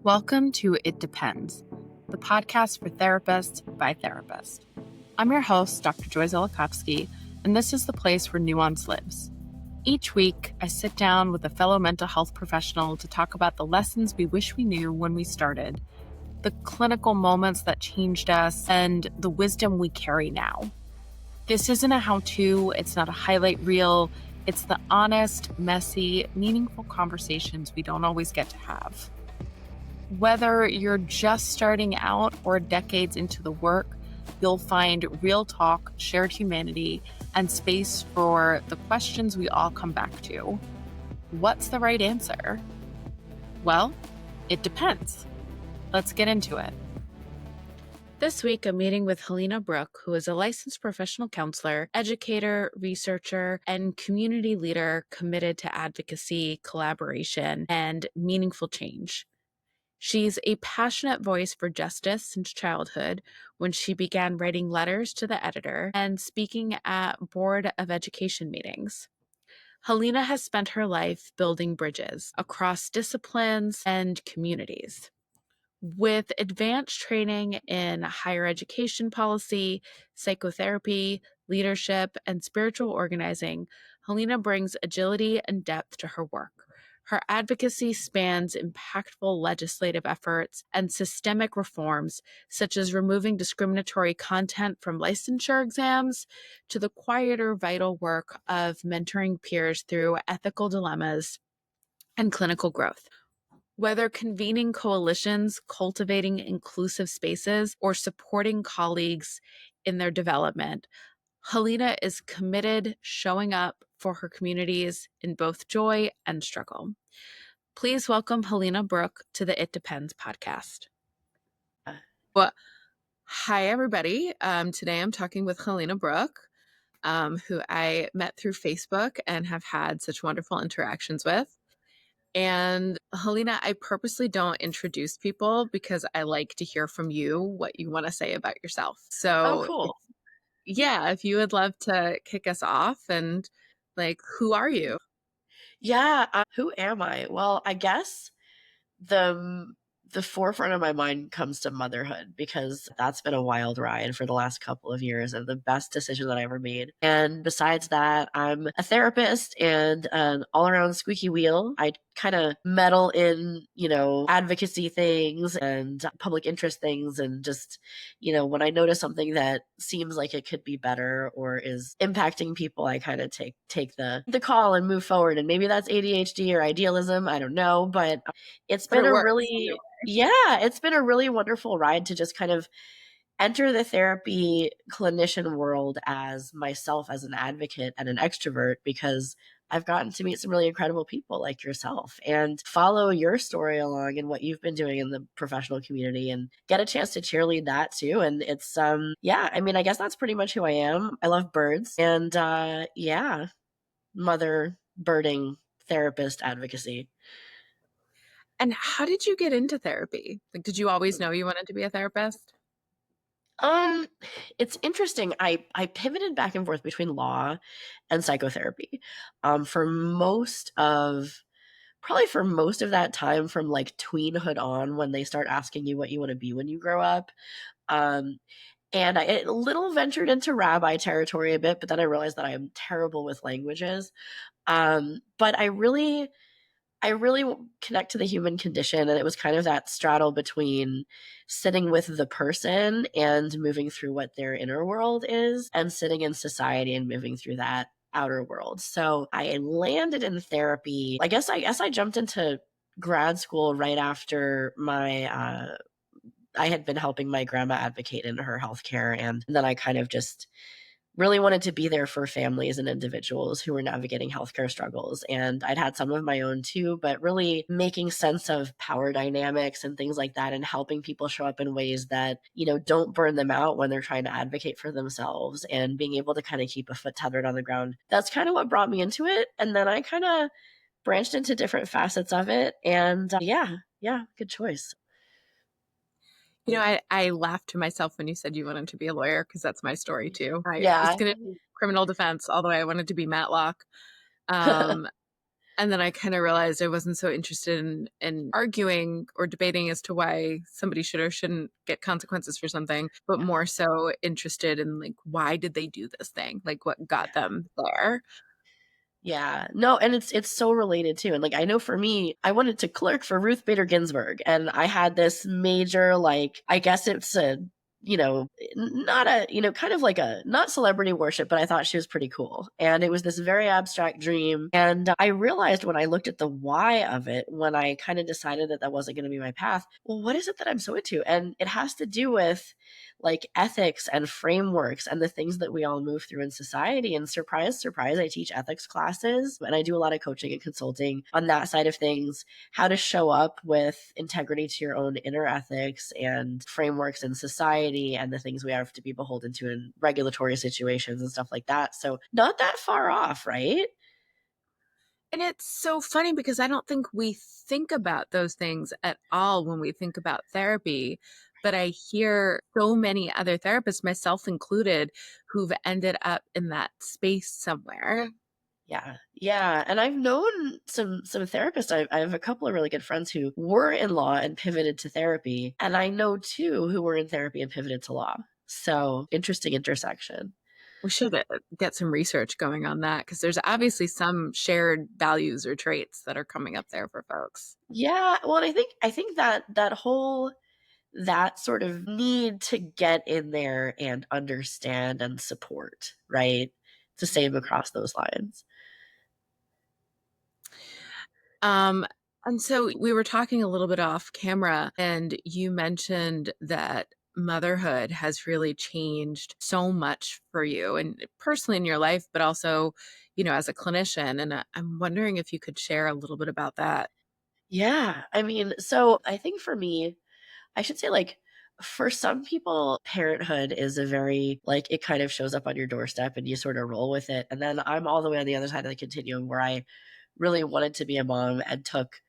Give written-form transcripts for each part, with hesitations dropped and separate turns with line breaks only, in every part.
Welcome to It Depends, the podcast for therapists by therapists. I'm your host, Dr. Joy Zolakowski, and this is the place where nuance lives. Each week, I sit down with a fellow mental health professional to talk about the lessons we wish we knew when we started, the clinical moments that changed us, and the wisdom we carry now. This isn't a how-to, it's not a highlight reel, it's the honest, messy, meaningful conversations we don't always get to have. Whether you're just starting out or decades into the work, you'll find real talk, shared humanity, and space for the questions we all come back to. What's the right answer? Well, it depends. Let's get into it. This week, I'm meeting with Helena Brooke, who is a licensed professional counselor, educator, researcher, and community leader committed to advocacy, collaboration, and meaningful change. She's a passionate voice for justice since childhood, when she began writing letters to the editor and speaking at Board of Education meetings. Helena has spent her life building bridges across disciplines and communities. With advanced training in higher education policy, psychotherapy, leadership, and spiritual organizing, Helena brings agility and depth to her work. Her advocacy spans impactful legislative efforts and systemic reforms, such as removing discriminatory content from licensure exams, to the quieter, vital work of mentoring peers through ethical dilemmas and clinical growth. Whether convening coalitions, cultivating inclusive spaces, or supporting colleagues in their development, Helena is committed showing up for her communities in both joy and struggle. Please welcome Helena Brooke to the It Depends podcast. Well, hi, everybody. Today I'm talking with Helena Brooke, who I met through Facebook and have had such wonderful interactions with. And Helena, I purposely don't introduce people because I like to hear from you what you want to say about yourself. So,
cool.
if you would love to kick us off and who are you?
Yeah, who am I? Well, I guess the forefront of my mind comes to motherhood because that's been a wild ride for the last couple of years and the best decision that I ever made. And besides that, I'm a therapist and an all-around squeaky wheel. I kind of meddle in, advocacy things and public interest things and just, when I notice something that seems like it could be better or is impacting people, I kind of take the call and move forward. And maybe that's ADHD or idealism, I don't know, but it's
But
been
it
a
works.
really yeah, it's been a really wonderful ride to just kind of enter the therapy clinician world as myself as an advocate and an extrovert because I've gotten to meet some really incredible people like yourself and follow your story along and what you've been doing in the professional community and get a chance to cheerlead that too. And it's I guess that's pretty much who I am. I love birds and mother birding therapist advocacy.
And how did you get into therapy? Did you always know you wanted to be a therapist?
Um, it's interesting. I pivoted back and forth between law and psychotherapy. For most of that time from like tweenhood on when they start asking you what you want to be when you grow up. Um, and I a little ventured into rabbi territory a bit, but then I realized that I am terrible with languages. But I really connect to the human condition, and it was kind of that straddle between sitting with the person and moving through what their inner world is and sitting in society and moving through that outer world. So I landed in therapy. I guess I jumped into grad school right after my I had been helping my grandma advocate in her healthcare, and then I kind of just really wanted to be there for families and individuals who were navigating healthcare struggles. And I'd had some of my own too, but really making sense of power dynamics and things like that and helping people show up in ways that, don't burn them out when they're trying to advocate for themselves and being able to kind of keep a foot tethered on the ground. That's kind of what brought me into it. And then I kind of branched into different facets of it. And yeah, good choice.
I laughed to myself when you said you wanted to be a lawyer because that's my story too. I was
Yeah.
going to do criminal defense, although I wanted to be Matlock. Um, And then I kind of realized I wasn't so interested in arguing or debating as to why somebody should or shouldn't get consequences for something, but more so interested in like, why did they do this thing? Like what got them there?
Yeah. No, and it's so related too. And like I know for me, I wanted to clerk for Ruth Bader Ginsburg, and I had this major like I guess it's a not a kind of like a not celebrity worship, but I thought she was pretty cool. And it was this very abstract dream. And I realized when I looked at the why of it, when I kind of decided that that wasn't going to be my path, well, what is it that I'm so into? And it has to do with like ethics and frameworks and the things that we all move through in society. And surprise, surprise, I teach ethics classes and I do a lot of coaching and consulting on that side of things, how to show up with integrity to your own inner ethics and frameworks in society and the things we have to be beholden to in regulatory situations and stuff like that. So, not that far off, right?
And it's so funny because I don't think we think about those things at all when we think about therapy. But I hear so many other therapists, myself included, who've ended up in that space somewhere.
Yeah. Yeah. And I've known some therapists. I have a couple of really good friends who were in law and pivoted to therapy. And I know two who were in therapy and pivoted to law. So interesting intersection.
We should get some research going on that because there's obviously some shared values or traits that are coming up there for folks.
Yeah. Well, and I think that that sort of need to get in there and understand and support, right? It's the same across those lines.
Um, and so we were talking a little bit off camera, and you mentioned that motherhood has really changed so much for you and personally in your life, but also, as a clinician. And I'm wondering if you could share a little bit about that.
Yeah. I mean, so I think for me, I should say, like, for some people, parenthood is a very, like, it kind of shows up on your doorstep and you sort of roll with it. And then I'm all the way on the other side of the continuum where I really wanted to be a mom and took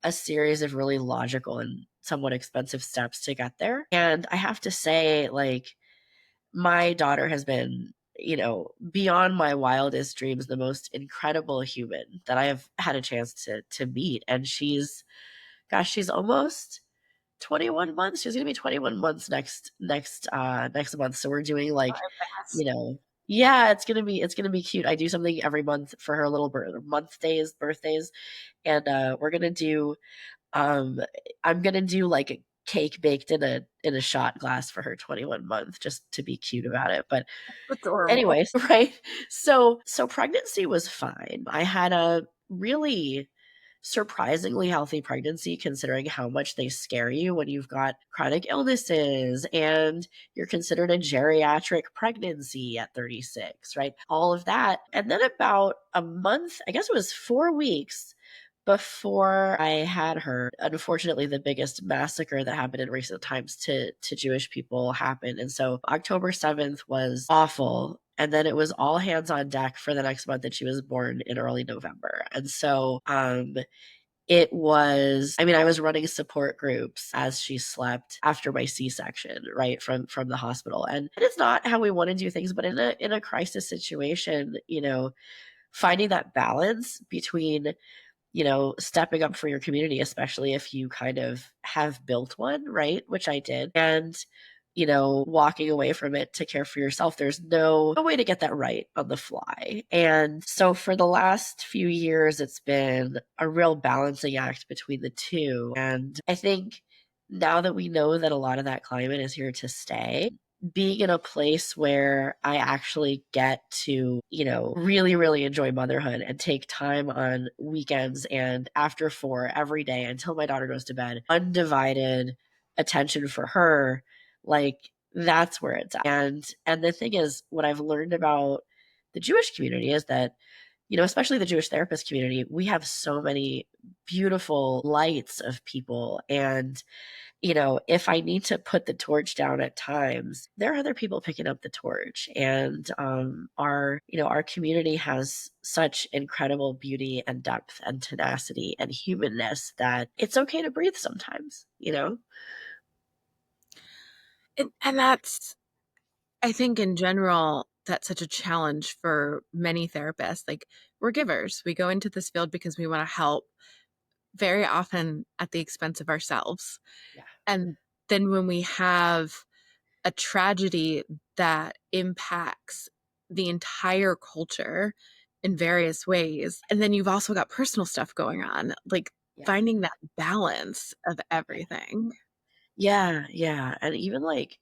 a series of really logical and somewhat expensive steps to get there. And I have to say, like, my daughter has been, beyond my wildest dreams, the most incredible human that I have had a chance to meet. And she's almost 21 months. She's gonna be 21 months next month. So we're doing like, you
Fast.
know, yeah, it's gonna be cute. I do something every month for her little birthdays, and we're gonna do um I'm gonna do like a cake baked in a shot glass for her 21 month just to be cute about it. But
Adorable.
anyways, right? So pregnancy was fine. I had a really surprisingly healthy pregnancy considering how much they scare you when you've got chronic illnesses and you're considered a geriatric pregnancy at 36, right? All of that. And then about a month, I guess it was 4 weeks before I had her, unfortunately, the biggest massacre that happened in recent times to Jewish people happened. And so October 7th was awful. And then it was all hands on deck for the next month that she was born in early November. And so it was, I mean, I was running support groups as she slept after my C-section, right, from the hospital. And it is not how we want to do things, but in a crisis situation, finding that balance between stepping up for your community, especially if you kind of have built one, right? Which I did. And, walking away from it to care for yourself, there's no way to get that right on the fly. And so for the last few years, it's been a real balancing act between the two. And I think now that we know that a lot of that climate is here to stay, being in a place where I actually get to, really, really enjoy motherhood and take time on weekends and after 4 every day until my daughter goes to bed, undivided attention for her, like that's where it's at. And the thing is, what I've learned about the Jewish community is that, especially the Jewish therapist community, we have so many beautiful lights of people. And if I need to put the torch down at times, there are other people picking up the torch. And our community has such incredible beauty and depth and tenacity and humanness that it's okay to breathe sometimes.
And that's, I think in general, that's such a challenge for many therapists. Like, we're givers. We go into this field because we want to help, very often at the expense of ourselves.
Yeah.
And then when we have a tragedy that impacts the entire culture in various ways, and then you've also got personal stuff going on, like
Yeah.
finding that balance of
Yeah.
everything.
Yeah. Yeah. And even like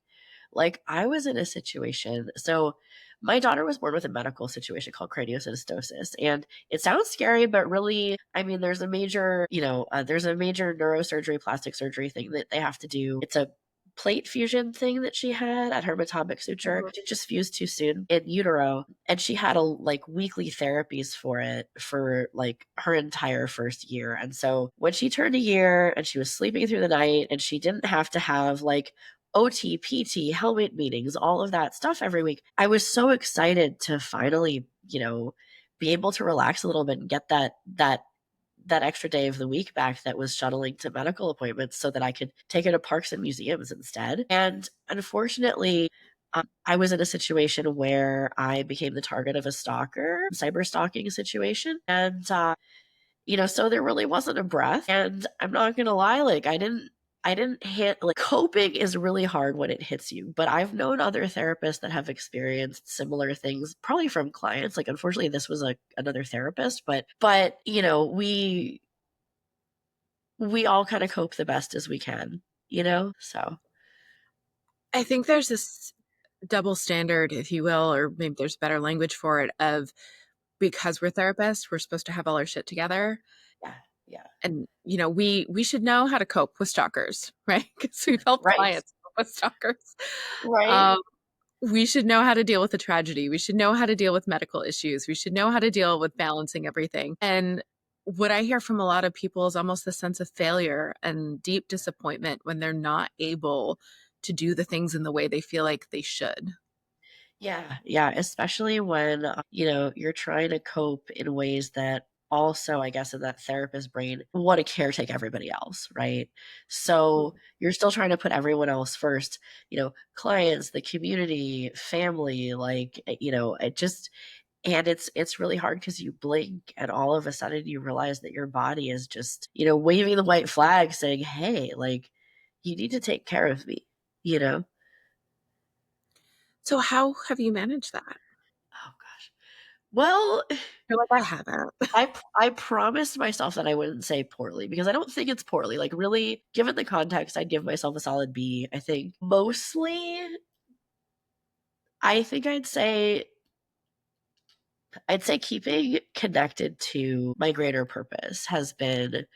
I was in a situation, so my daughter was born with a medical situation called craniosynostosis, and it sounds scary, but really, I mean, there's a major neurosurgery, plastic surgery thing that they have to do. It's a plate fusion thing that she had at her atomic suture.
Mhm.
She just fused too soon in utero, and she had a like weekly therapies for it for like her entire first year. And so when she turned a year and she was sleeping through the night and she didn't have to have like OT, PT, helmet meetings, all of that stuff every week. I was so excited to finally, be able to relax a little bit and get that extra day of the week back that was shuttling to medical appointments so that I could take her to parks and museums instead. And unfortunately, I was in a situation where I became the target of a stalker, cyberstalking situation. And so there really wasn't a breath. And I'm not gonna lie, like I didn't hit like coping is really hard when it hits you. But I've known other therapists that have experienced similar things, probably from clients. Like unfortunately this was another therapist, but we all kind of cope the best as we can. So
I think there's this double standard, if you will, or maybe there's better language for it, of because we're therapists, we're supposed to have all our shit together.
yeah, yeah.
And, we should know how to cope with stalkers, right? Because we've helped
Right.
clients cope with stalkers.
Right.
Um, we should know how to deal with the tragedy. We should know how to deal with medical issues. We should know how to deal with balancing everything. And what I hear from a lot of people is almost the sense of failure and deep disappointment when they're not able to do the things in the way they feel like they should.
Yeah, yeah, especially when, you're trying to cope in ways that also, I guess, in that therapist brain, want to caretake everybody else, right? So you're still trying to put everyone else first, clients, the community, family, like, it just, and it's really hard because you blink and all of a sudden you realize that your body is just, waving the white flag saying, hey, like, you need to take care of me, you know?
So how have you managed that?
Oh gosh. Well,
I feel like I haven't.
I promised myself that I wouldn't say poorly because I don't think it's poorly. Like really, given the context, I'd give myself a solid B. I think mostly, I think I'd say keeping connected to my greater purpose has been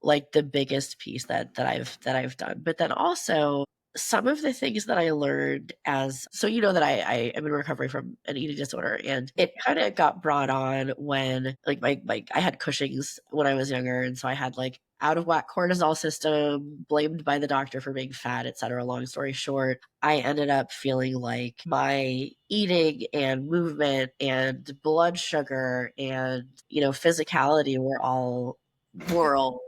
like the biggest piece that I've done. But then also some of the things that I learned as so that I am in recovery from an eating disorder, and it kind of got brought on when like my I had Cushing's when I was younger, and so I had like out of whack cortisol system, blamed by the doctor for being fat, etc. Long story short, I ended up feeling like my eating and movement and blood sugar and physicality were all moral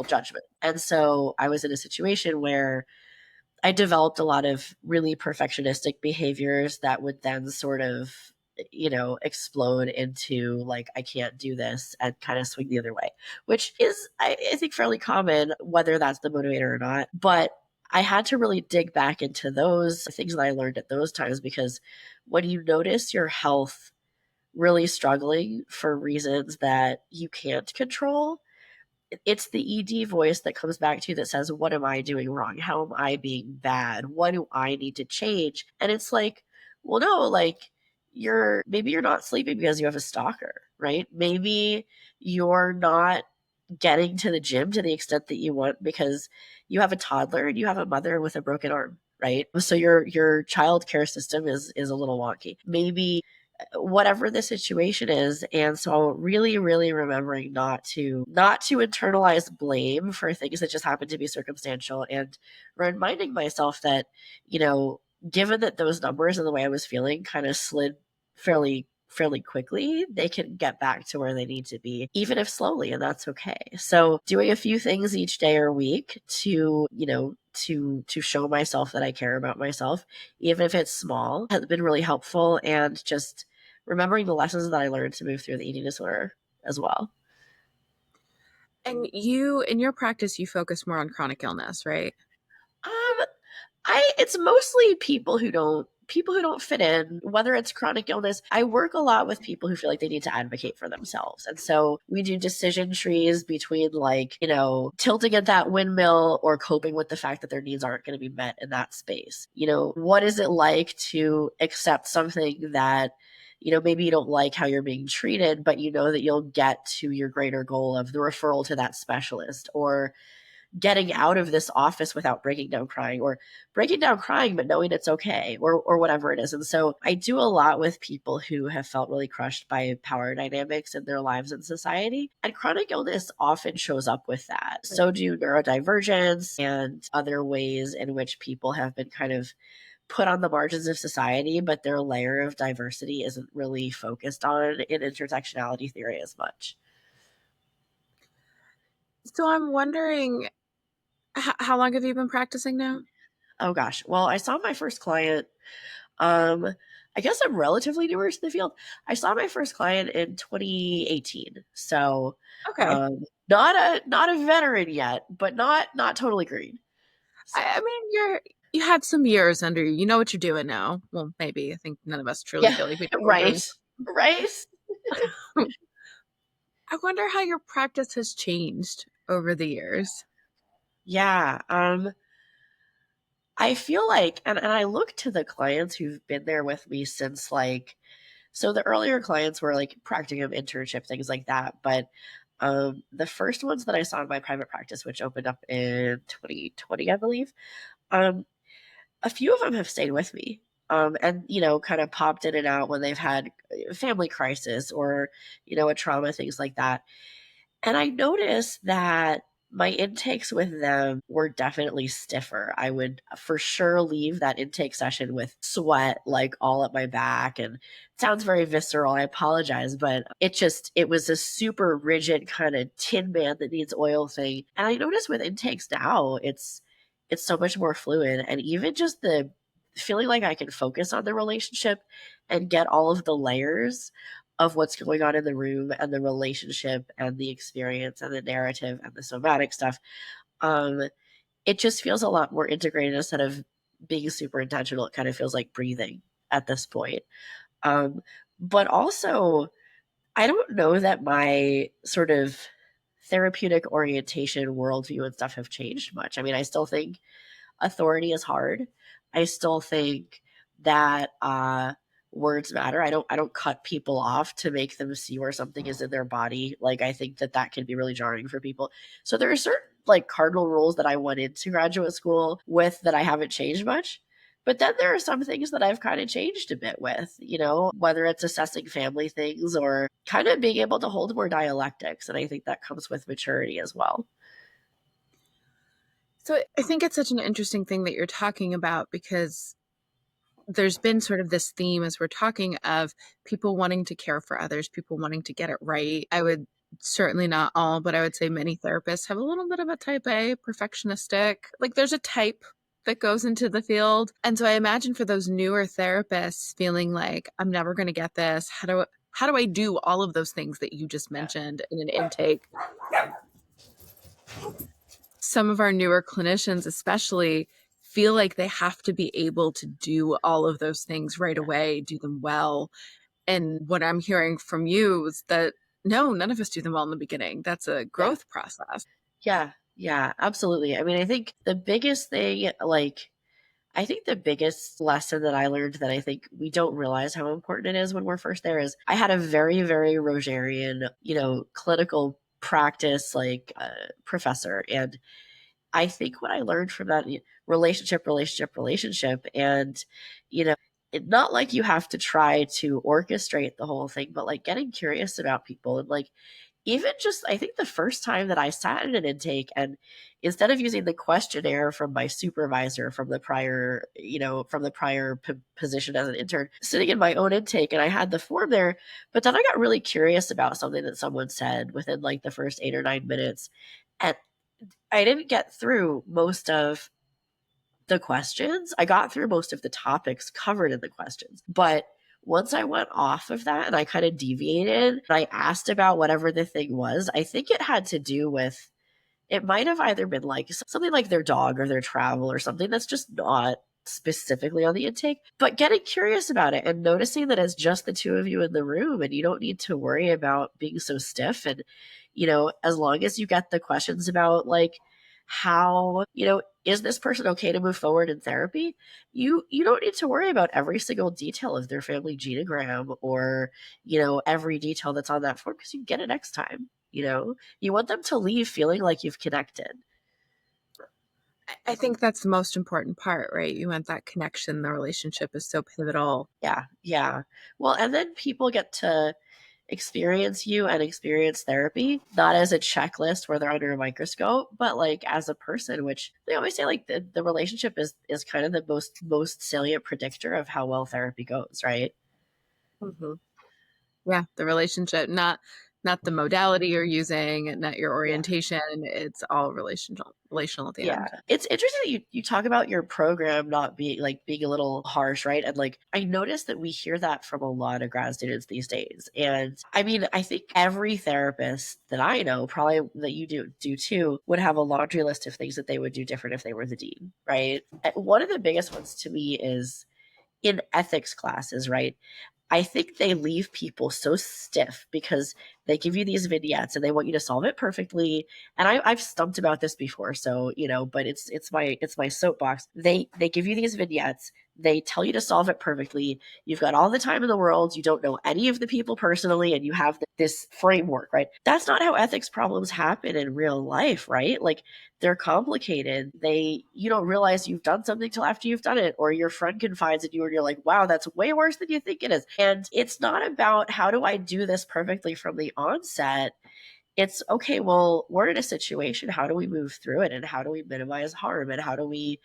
judgment. And so I was in a situation where I developed a lot of really perfectionistic behaviors that would then sort of explode into like I can't do this and kind of swing the other way, which is I think fairly common whether that's the motivator or not. But I had to really dig back into those things that I learned at those times because when you notice your health really struggling for reasons that you can't control, it's the ED voice that comes back to you that says, what am I doing wrong? How am I being bad? What do I need to change? And it's like, well, no, like maybe you're not sleeping because you have a stalker, right? Maybe you're not getting to the gym to the extent that you want because you have a toddler and you have a mother with a broken arm, right? So your child care system is a little wonky. Maybe whatever the situation is. And so really really remembering not to internalize blame for things that just happen to be circumstantial, and reminding myself that you know given that those numbers and the way I was feeling kind of slid fairly fairly quickly, they can get back to where they need to be, even if slowly, and that's okay. So doing a few things each day or week to, to show myself that I care about myself, even if it's small, has been really helpful. And just remembering the lessons that I learned to move through the eating disorder as well.
And you, in your practice, you focus more on chronic illness, right?
Um, it's mostly people who don't fit in, whether it's chronic illness. I work a lot with people who feel like they need to advocate for themselves. And so we do decision trees between, like, tilting at that windmill or coping with the fact that their needs aren't going to be met in that space. What is it like to accept something that maybe you don't like how you're being treated, but you know that you'll get to your greater goal of the referral to that specialist, or getting out of this office without breaking down crying, or breaking down crying but knowing it's okay, or whatever it is. And so I do a lot with people who have felt really crushed by power dynamics in their lives and society, and chronic illness often shows up with that. So do neurodivergence and other ways in which people have been kind of put on the margins of society, but their layer of diversity isn't really focused on in intersectionality theory as much.
So I'm wondering, how long have you been practicing now?
Oh gosh. Well, I saw my first client. Um, I guess I'm relatively newer to the field. I saw my first client in 2018. So
Okay.
not a veteran yet, but not totally green. So
I mean, you had some years under you. You know what you're doing now. Well, maybe. I think none of us truly
yeah,
feel like we know what we're
right.
doing.
Right.
I wonder how your practice has changed over the years.
Yeah. I feel like, and I look to the clients who've been there with me since, like, so the earlier clients were like practicum internship, things like that. But the first ones that I saw in my private practice, which opened up in 2020, I believe, um, a few of them have stayed with me. And kind of popped in and out when they've had family crisis or a trauma, things like that. And I noticed that my intakes with them were definitely stiffer. I would for sure leave that intake session with sweat like all up my back, and it sounds very visceral. I apologize, but it was a super rigid kind of tin man that needs oil thing. And I noticed with intakes now, it's so much more fluid, and even just the feeling like I can focus on the relationship and get all of the layers of what's going on in the room and the relationship and the experience and the narrative and the somatic stuff. Um, it just feels a lot more integrated instead of being super intentional. It kind of feels like breathing at this point. Um, but also, I don't know that my sort of therapeutic orientation, worldview, and stuff have changed much. I mean, I still think authority is hard. I still think that words matter. I don't cut people off to make them see where something is in their body. Like, I think that can be really jarring for people. So there are certain, like, cardinal rules that I went into graduate school with that I haven't changed much. But then there are some things that I've kind of changed a bit with, whether it's assessing family things or kind of being able to hold more dialectics. And I think that comes with maturity as well.
So I think it's such an interesting thing that you're talking about, because there's been sort of this theme as we're talking of people wanting to care for others, people wanting to get it right. I would certainly, not all, but I would say many therapists have a little bit of a type A, perfectionistic. Like, there's a type that goes into the field. And so I imagine for those newer therapists feeling like, I'm never going to get this. How do I do all of those things that you just mentioned in an intake? Some of our newer clinicians especially feel like they have to be able to do all of those things right away, do them well. And what I'm hearing from you is that no, none of us do them well in the beginning. That's a
Yeah.
growth process.
Yeah. Yeah. Absolutely. I mean, I think the biggest thing, like, I think the biggest lesson that I learned that I think we don't realize how important it is when we're first there is I had a very, very Rogerian, clinical practice, like, professor. And I think what I learned from that, relationship, relationship, relationship, and, not like you have to try to orchestrate the whole thing, but like getting curious about people and, like, even just I think the first time that I sat in an intake, and instead of using the questionnaire from my supervisor from the prior, from the prior position as an intern, sitting in my own intake, and I had the form there, but then I got really curious about something that someone said within like the first 8 or 9 minutes, and I didn't get through most of the questions. I got through most of the topics covered in the questions. But once I went off of that and I kind of deviated, and I asked about whatever the thing was, I think it had to do with, it might have either been like something like their dog or their travel or something that's just not specifically on the intake, but getting curious about it and noticing that it's just the two of you in the room and you don't need to worry about being so stiff. And, as long as you get the questions about like, how, is this person okay to move forward in therapy? You don't need to worry about every single detail of their family genogram or, every detail that's on that form because you get it next time. You want them to leave feeling like you've connected.
I think that's the most important part, right? You want that connection. The relationship is so pivotal.
Yeah, yeah. Well, and then people get to experience you and experience therapy, not as a checklist where they're under a microscope, but like as a person, which they always say like the relationship is kind of the most salient predictor of how well therapy goes, right?
Mhm. Yeah, the relationship, not the modality you're using, not your
Yeah.
orientation. It's all relational at the
Yeah.
end.
It's interesting that you talk about your program not being a little harsh, right? And like I noticed that we hear that from a lot of grad students these days. And I mean, I think every therapist that I know, probably that you do too, would have a laundry list of things that they would do different if they were the dean, right? And one of the biggest ones to me is in ethics classes, right? I think they leave people so stiff because they give you these vignettes and they want you to solve it perfectly. And I've stumped about this before, so but it's my soapbox. They give you these vignettes. They tell you to solve it perfectly. You've got all the time in the world. You don't know any of the people personally, and you have this framework, right? That's not how ethics problems happen in real life, right? Like they're complicated. You don't realize you've done something till after you've done it, or your friend confides in you and you're like, wow, that's way worse than you think it is. And it's not about how do I do this perfectly from the onset. It's okay, well, we're in a situation. How do we move through it? And how do we minimize harm? And how do we,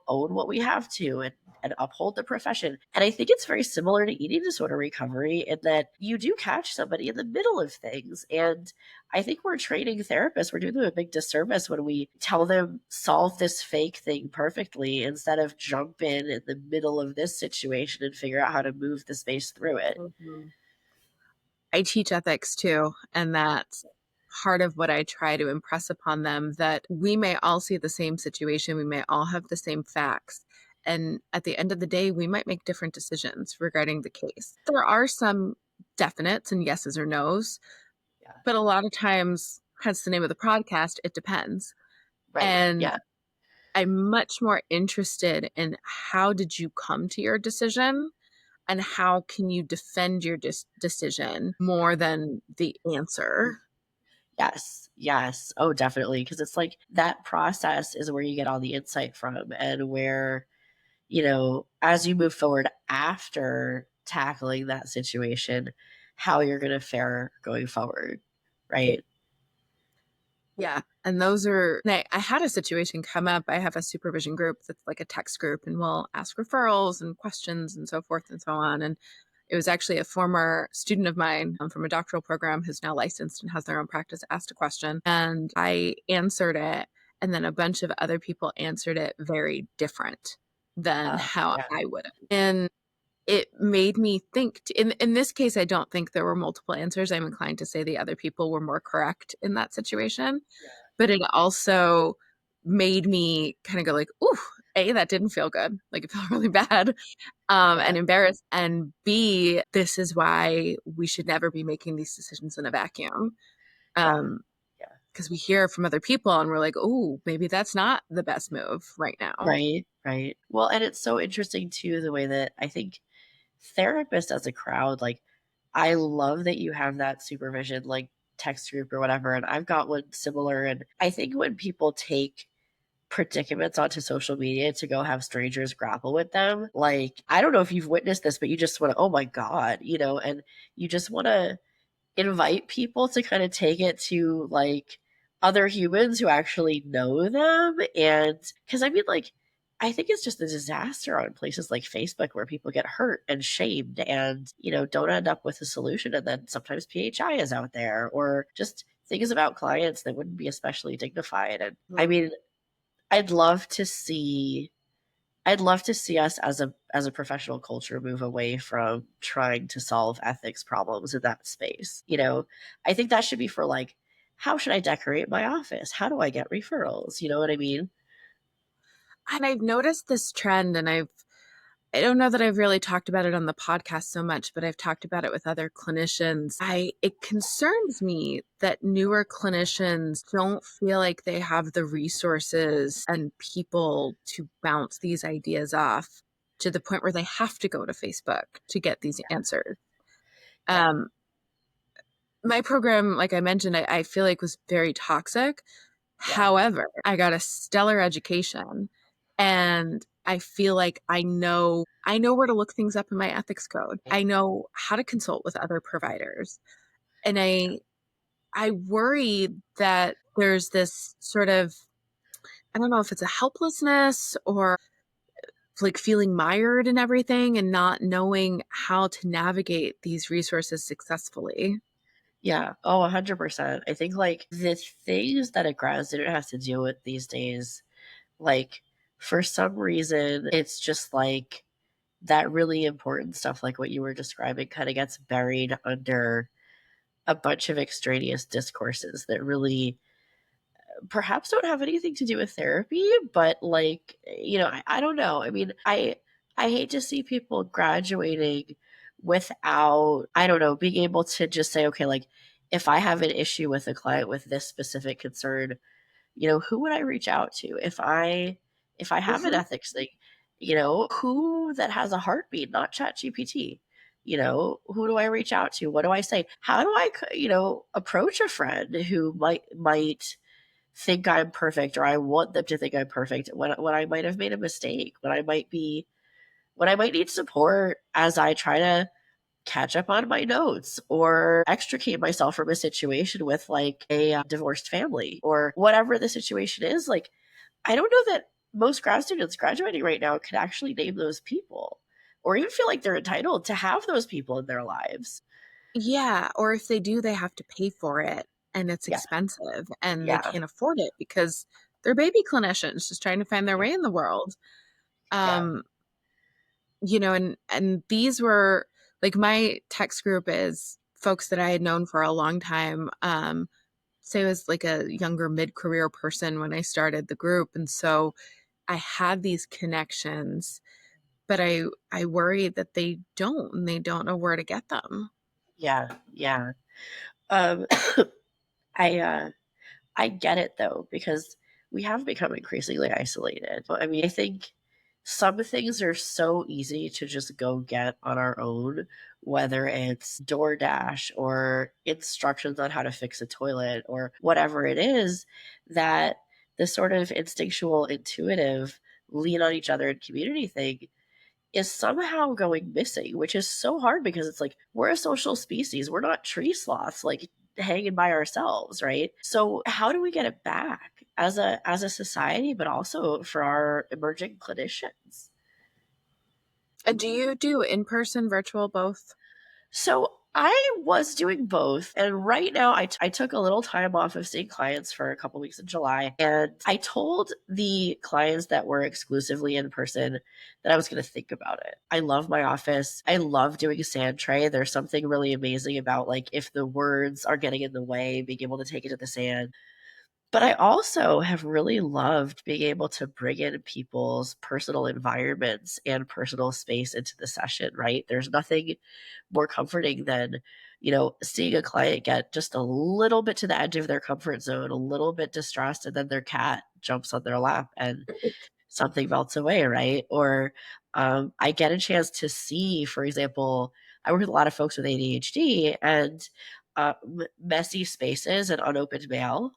own what we have to and uphold the profession? And I think it's very similar to eating disorder recovery in that you do catch somebody in the middle of things. And I think we're training therapists, we're doing them a big disservice when we tell them solve this fake thing perfectly instead of jump in the middle of this situation and figure out how to move the space through it.
Mhm. I teach ethics too, and that's part of what I try to impress upon them, that we may all see the same situation, we may all have the same facts, and at the end of the day, we might make different decisions regarding the case. There are some definites and yeses or nos,
Yeah.
but a lot of times, hence the name of the podcast, it depends.
Right.
And
Yeah.
I'm much more interested in how did you come to your decision and how can you defend your decision more than the answer.
Yes, yes. Oh, definitely. Because it's like that process is where you get all the insight from, and where, as you move forward after tackling that situation, how you're going to fare going forward. Right.
Yeah. And those are, and I had a situation come up. I have a supervision group that's like a text group, and we'll ask referrals and questions and so forth and so on. And it was actually a former student of mine from a doctoral program who's now licensed and has their own practice asked a question. And I answered it. And then a bunch of other people answered it very different than how
Yeah.
I would have. And it made me think in this case, I don't think there were multiple answers. I'm inclined to say the other people were more correct in that situation,
Yeah.
but it also made me kind of go like, ooh, A, that didn't feel good. Like it felt really bad,
Yeah.
and embarrassed. And B, this is why we should never be making these decisions in a vacuum.
Yeah. Yeah.
Because we hear from other people and we're like, oh, maybe that's not the best move right now.
Right. Right. Well, and it's so interesting too, the way that I think therapists as a crowd, like, I love that you have that supervision, like text group or whatever. And I've got one similar. And I think when people take predicaments onto social media to go have strangers grapple with them, like, I don't know if you've witnessed this, but you just want to, oh my God, and you just want to invite people to kind of take it to like other humans who actually know them. And because I mean, like, I think it's just a disaster on places like Facebook where people get hurt and shamed and, don't end up with a solution. And then sometimes PHI is out there or just things about clients that wouldn't be especially dignified. And I
Mm.
mean, I'd love to see I'd love to see us as a professional culture move away from trying to solve ethics problems in that space. I think that should be for like, how should I decorate my office? How do I get referrals? You know what I mean?
And I've noticed this trend, and I don't know that I've really talked about it on the podcast so much, but I've talked about it with other clinicians. It concerns me that newer clinicians don't feel like they have the resources and people to bounce these ideas off to the point where they have to go to Facebook to get these answers.
Yeah.
Um, my program, like I mentioned, I feel like was very toxic.
Yeah.
However, I got a stellar education, and I feel like I know where to look things up in my ethics code. I know how to consult with other providers. And I worry that there's this sort of, I don't know if it's a helplessness or like feeling mired in everything and not knowing how to navigate these resources successfully.
Yeah. Oh, 100%. I think like the things that a grad student has to deal with these days, like for some reason, it's just like that really important stuff, like what you were describing, kind of gets buried under a bunch of extraneous discourses that really perhaps don't have anything to do with therapy, but like, I don't know. I mean, I hate to see people graduating without, I don't know, being able to just say, okay, like if I have an issue with a client with this specific concern, who would I reach out to if I have an
Mhm.
ethics thing, who that has a heartbeat, not chat GPT. Who do I reach out to? What do I say? How do I, approach a friend who might think I'm perfect, or I want them to think I'm perfect when I might have made a mistake, when I might need support as I try to catch up on my notes or extricate myself from a situation with like a divorced family or whatever the situation is. Like, I don't know that most grad students graduating right now could actually name those people or even feel like they're entitled to have those people in their lives.
Yeah, or if they do, they have to pay for it and it's
Yeah.
expensive and they
Yeah.
can't afford it because they're baby clinicians just trying to find their
Yeah.
way in the world.
Yeah.
Um, and these were like my text group is folks that I had known for a long time. Say I was like a younger mid-career person when I started the group. And so I had these connections, but I worry that they don't and they don't know where to get them.
Yeah. Yeah. Um, I I get it though, because we have become increasingly isolated. I mean, I think some things are so easy to just go get on our own, whether it's DoorDash or instructions on how to fix a toilet or whatever it is, that the sort of instinctual, intuitive lean on each other and community thing is somehow going missing, which is so hard because it's like we're a social species. We're not tree sloths like hanging by ourselves, right? So how do we get it back as a society, but also for our emerging clinicians?
And do you do in-person, virtual, both?
So I was doing both. And right now, I took a little time off of seeing clients for a couple weeks in July. And I told the clients that were exclusively in person that I was going to think about it. I love my office. I love doing sand tray. There's something really amazing about like if the words are getting in the way, being able to take it to the sand. But I also have really loved being able to bring in people's personal environments and personal space into the session, right? There's nothing more comforting than, seeing a client get just a little bit to the edge of their comfort zone, a little bit distressed, and then their cat jumps on their lap and something melts away, right? Or I get a chance to see, for example, I work with a lot of folks with ADHD, and messy spaces and unopened mail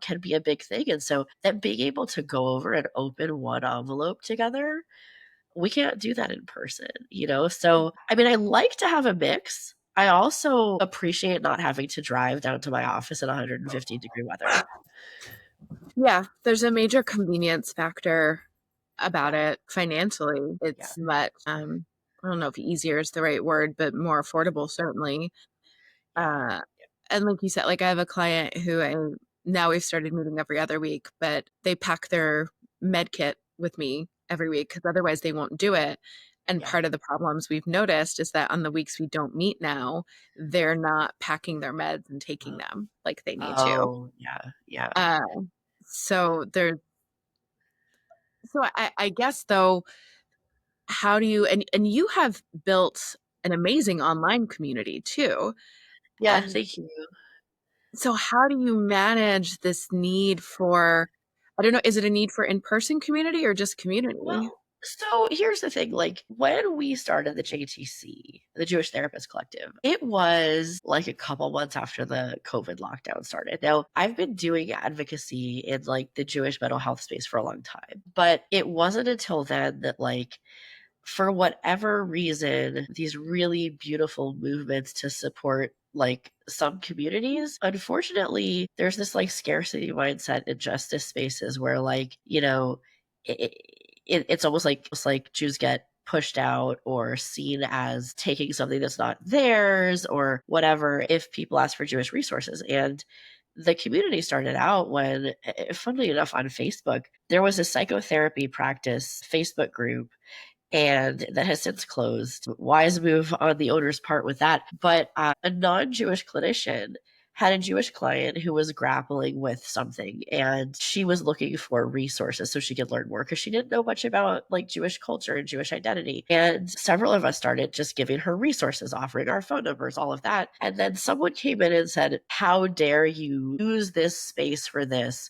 can be a big thing. And so, then being able to go over and open one envelope together, we can't do that in person. So, I mean, I like to have a mix. I also appreciate not having to drive down to my office in 115-degree weather.
Yeah, there's a major convenience factor about
Yeah,
it financially.
yeah,
It's much, I don't know if easier is the right word, but more affordable, certainly.
yeah,
Uh, and like you said, like I have a client who now we've started meeting every other week, but they pack their med kit with me every week because otherwise they won't do it. And
yeah.
part of the problems we've noticed is that on the weeks we don't meet now, they're not packing their meds and taking them like they need to.
Oh, yeah, yeah.
Uh, so there, so I guess though, how do you, and you have built an amazing online community too.
Yeah,
And
thank you.
so how do you manage this need for, I don't know, is it a need for in-person community or just community?
Well, so here's the thing, like, when we started the JTC, the Jewish Therapist Collective, it was, like, a couple months after the COVID lockdown started. Now, I've been doing advocacy in, like, the Jewish mental health space for a long time, but it wasn't until then that, like, for whatever reason, these really beautiful movements to support like some communities, unfortunately, there's this like scarcity mindset in justice spaces where like, it, it's almost like Jews get pushed out or seen as taking something that's not theirs or whatever if people ask for Jewish resources. And the community started out when, funnily enough, on Facebook, there was a psychotherapy practice Facebook group and that has since closed. Wise move on the owner's part with that. But a non Jewish clinician had a Jewish client who was grappling with something and she was looking for resources so she could learn more because she didn't know much about like Jewish culture and Jewish identity. And several of us started just giving her resources, offering our phone numbers, all of that. And then someone came in and said, "How dare you use this space for this?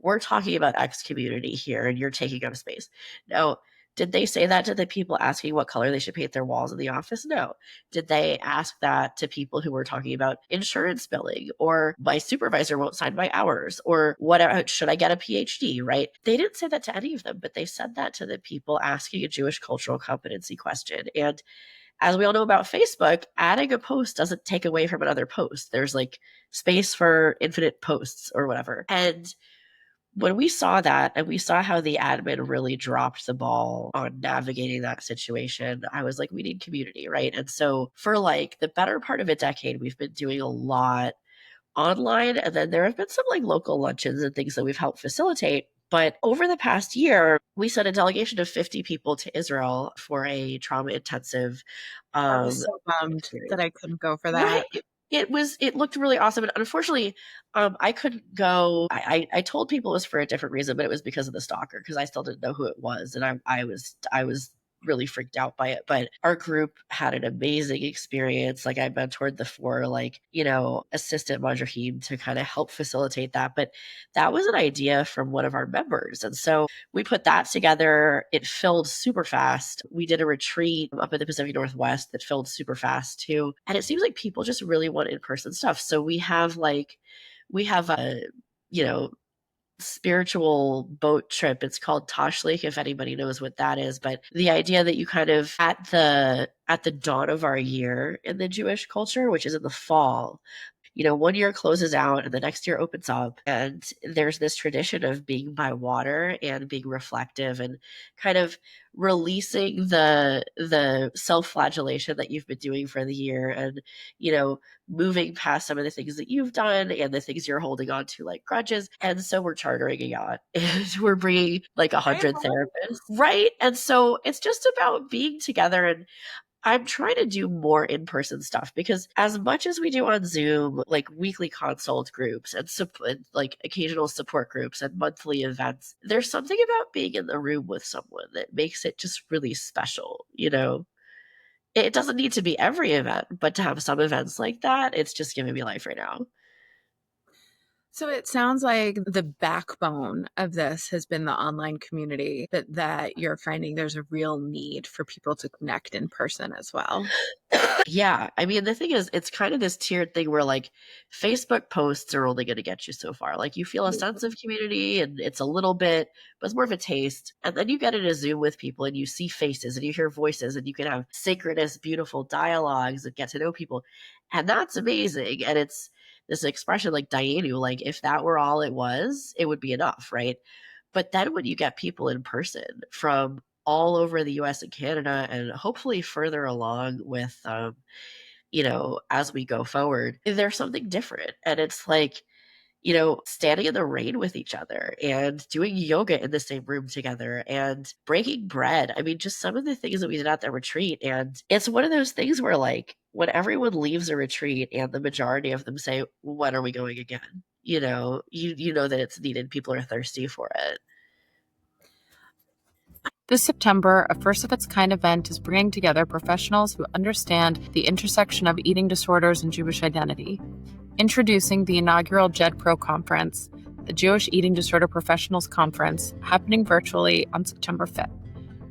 We're talking about X community here and you're taking up space." Now, did they say that to the people asking what color they should paint their walls in the office? No. Did they ask that to people who were talking about insurance billing or my supervisor won't sign my hours or whatever? Should I get a PhD? Right? They didn't say that to any of them, but they said that to the people asking a Jewish cultural competency question. And as we all know about Facebook, adding a post doesn't take away from another post. There's like space for infinite posts or whatever. And when we saw that and we saw how the admin really dropped the ball on navigating that situation, I was like, we need community, right? And so for like the better part of a decade, we've been doing a lot online. And then there have been some like local luncheons and things that we've helped facilitate. But over the past year, we sent a delegation of 50 people to Israel for a trauma intensive
I was so bummed that
experience.
I couldn't go for
Right.
that.
It looked really awesome. And unfortunately, I couldn't go. I told people it was for a different reason, but it was because of the stalker, because I still didn't know who it was. And I was really freaked out by it. But our group had an amazing experience. Like I mentored the four, like, assistant Madrahim to kind of help facilitate that. But that was an idea from one of our members. And so we put that together. It filled super fast. We did a retreat up in the Pacific Northwest that filled super fast too. And it seems like people just really want in-person stuff. So we have a, you know, spiritual boat trip. It's called Tashlik, if anybody knows what that is. But the idea that you kind of at the dawn of our year in the Jewish culture, which is in the fall, one year closes out and the next year opens up. And there's this tradition of being by water and being reflective and kind of releasing the self-flagellation that you've been doing for the year and, you know, moving past some of the things that you've done and the things you're holding on to like grudges. And so we're chartering a yacht and we're bringing like a
I
hundred therapists. Right. And so it's just about being together and I'm trying to do more in-person stuff because as much as we do on Zoom, like weekly consult groups and like occasional support groups and monthly events, there's something about being in the room with someone that makes it just really special. It doesn't need to be every event, but to have some events like that, it's just giving me life right now.
So it sounds like the backbone of this has been the online community, but that you're finding there's a real need for people to connect in person as well.
Yeah. I mean, the thing is, it's kind of this tiered thing where like Facebook posts are only going to get you so far. Like you feel a sense of community and it's a little bit, but it's more of a taste. And then you get in a Zoom with people and you see faces and you hear voices and you can have synchronous, beautiful dialogues and get to know people. And that's amazing. And it's this expression like Dianu, like if that were all it was, it would be enough, right? But then when you get people in person from all over the US and Canada and hopefully further along with, as we go forward, there's something different. And it's like, standing in the rain with each other and doing yoga in the same room together and breaking bread. I mean, just some of the things that we did at the retreat. And it's one of those things where, like, when everyone leaves a retreat and the majority of them say, when are we going again? You know that it's needed. People are thirsty for it.
This September, a first of its kind event is bringing together professionals who understand the intersection of eating disorders and Jewish identity. Introducing the inaugural JED Pro Conference, the Jewish Eating Disorder Professionals Conference, happening virtually on September 5th.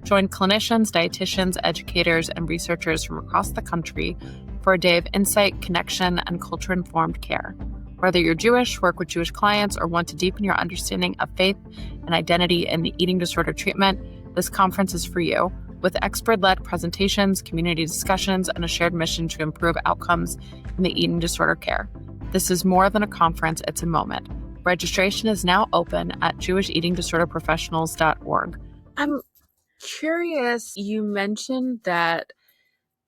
Join clinicians, dietitians, educators, and researchers from across the country for a day of insight, connection, and culture-informed care. Whether you're Jewish, work with Jewish clients, or want to deepen your understanding of faith and identity in eating disorder treatment, this conference is for you. With expert-led presentations, community discussions, and a shared mission to improve outcomes in the eating disorder care. This is more than a conference, it's a moment. Registration is now open at jewisheatingdisorderprofessionals.org. I'm curious, you mentioned that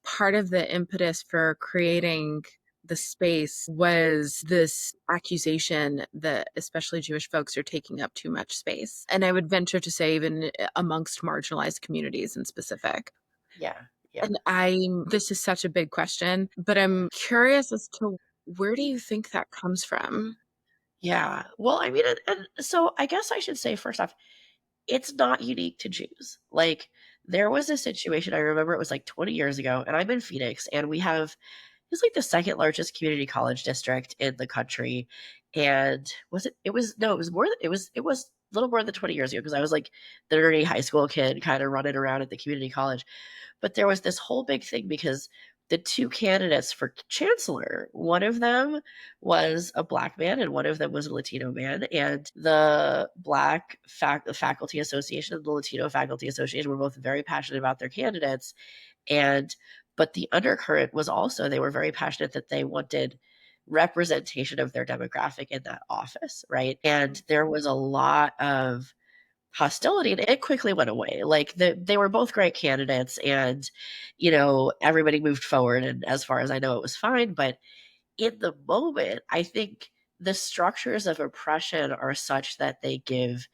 part of the impetus for creating the space was this accusation that especially Jewish folks are taking up too much space. And I would venture to say even amongst marginalized communities in specific.
Yeah. Yeah.
And this is such a big question, but I'm curious as to where do you think that comes from?
Yeah. Well, I mean, and so I guess I should say first off, it's not unique to Jews. Like, there was a situation, I remember it was like 20 years ago, and I'm in Phoenix, and it's like the second largest community college district in the country. And it was, no, it was more, it was a little more than 20 years ago because I was like the nerdy high school kid kind of running around at the community college. But there was this whole big thing because the two candidates for chancellor, one of them was a black man and one of them was a Latino man. And the faculty association and the Latino faculty association were both very passionate about their candidates. And but the undercurrent was also they were very passionate that they wanted representation of their demographic in that office, right? And there was a lot of hostility and it quickly went away. Like they were both great candidates and everybody moved forward and as far as I know it was fine, but in the moment, I think the structures of oppression are such that they give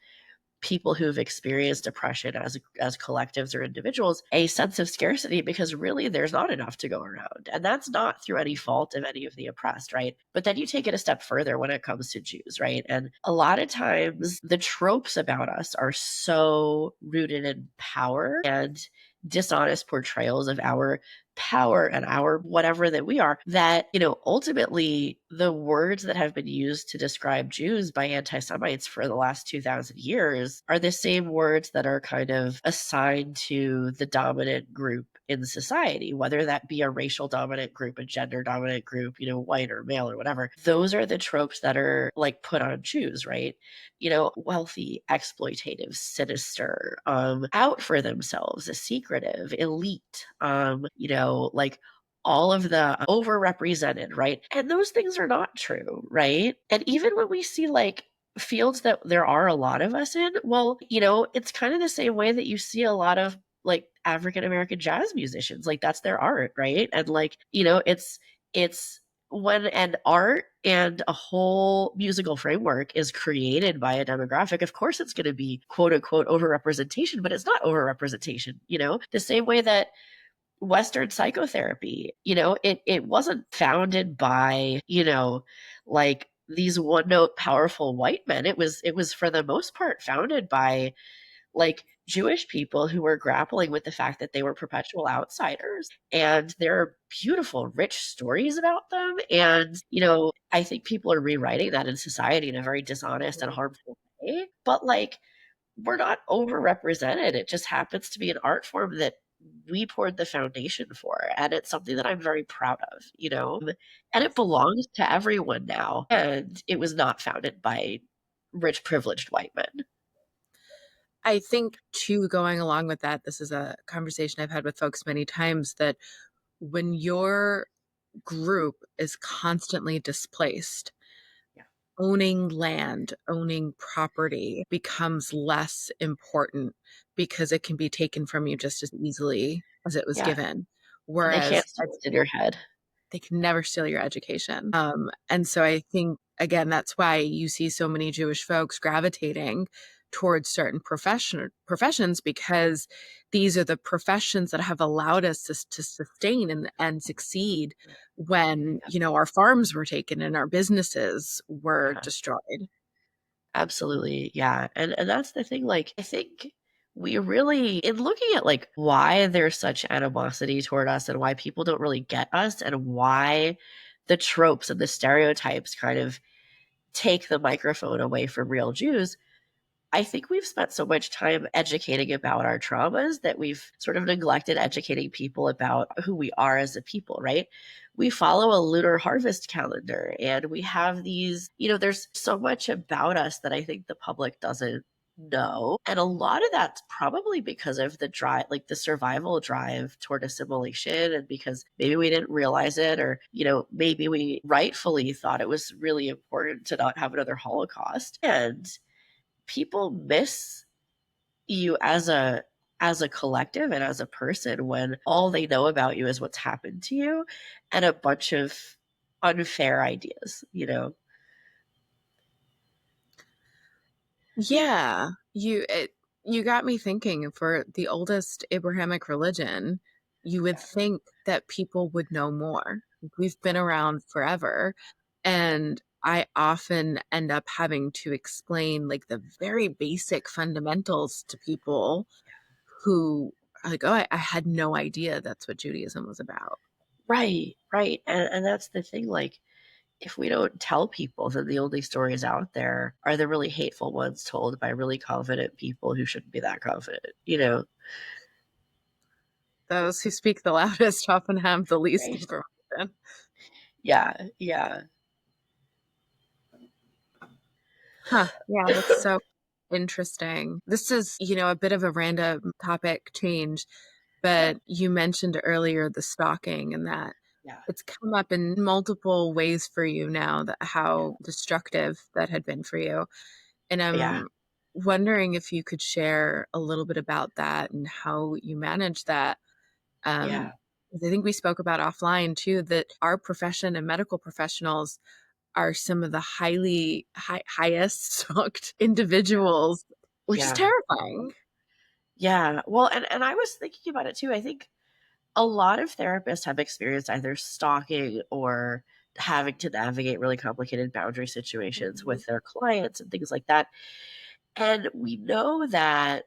people who've experienced oppression as collectives or individuals a sense of scarcity because really there's not enough to go around, and that's not through any fault of any of the oppressed, right? But then you take it a step further when it comes to Jews, right? And a lot of times the tropes about us are so rooted in power and dishonest portrayals of our power and our whatever that we are, that ultimately the words that have been used to describe Jews by anti-Semites for the last 2,000 years are the same words that are kind of assigned to the dominant group in society, whether that be a racial dominant group, a gender dominant group, white or male or whatever. Those are the tropes that are like put on Jews, right? Wealthy, exploitative, sinister, out for themselves, secretive, elite, like all of the overrepresented, right? And those things are not true, right? And even when we see like fields that there are a lot of us in, well, it's kind of the same way that you see a lot of like African American jazz musicians, like that's their art, right? And like, it's when an art and a whole musical framework is created by a demographic, of course it's going to be quote unquote overrepresentation, but it's not overrepresentation, the same way that Western psychotherapy, it wasn't founded by, like these one note powerful white men. It was for the most part founded by like Jewish people who were grappling with the fact that they were perpetual outsiders. And there are beautiful, rich stories about them. And, I think people are rewriting that in society in a very dishonest and harmful way. But like, we're not overrepresented. It just happens to be an art form that we poured the foundation for. And it's something that I'm very proud of. And it belongs to everyone now. And it was not founded by rich, privileged white men.
I think, too, going along with that, this is a conversation I've had with folks many times that when your group is constantly displaced,
Yeah.
owning land, owning property becomes less important because it can be taken from you just as easily as it was
Yeah.
given.
And they
Whereas
can't steal what's in your head.
they can never steal your education. And so I think, again, that's why you see so many Jewish folks gravitating towards certain professions, because these are the professions that have allowed us to sustain and succeed when, our farms were taken and our businesses were
Yeah.
destroyed.
Absolutely. Yeah. And that's the thing, like, I think we really in looking at like why there's such animosity toward us and why people don't really get us and why the tropes and the stereotypes kind of take the microphone away from real Jews. I think we've spent so much time educating about our traumas that we've sort of neglected educating people about who we are as a people, right? We follow a lunar harvest calendar and we have there's so much about us that I think the public doesn't know. And a lot of that's probably because of the drive, like the survival drive toward assimilation, and because maybe we didn't realize it, or, maybe we rightfully thought it was really important to not have another Holocaust. And people miss you as a collective and as a person when all they know about you is what's happened to you and a bunch of unfair ideas.
Yeah, you got me thinking. For the oldest Abrahamic religion, you would
Yeah,
think that people would know more. We've been around forever, and I often end up having to explain like the very basic fundamentals to people who are like, oh, I had no idea that's what Judaism was about.
right, right. And that's the thing, like, if we don't tell people, then the only stories out there are the really hateful ones told by really confident people who shouldn't be that confident.
Those who speak the loudest often have the least
Right.
information.
Yeah, yeah.
Huh. Yeah, that's so interesting. This is, a bit of a random topic change,
Yeah,
but you mentioned earlier the stalking and that
yeah,
it's come up in multiple ways for you now, that
yeah,
how destructive that had been for you. And
yeah,
I'm wondering if you could share a little bit about that and how you manage that. Um,
yeah,
'Cause I think we spoke about offline too, that our profession and medical professionals are some of the highest stalked individuals, which is
yeah.
terrifying.
Yeah. Well, and I was thinking about it too. I think a lot of therapists have experienced either stalking or having to navigate really complicated boundary situations
Mhm.
with their clients and things like that. And we know that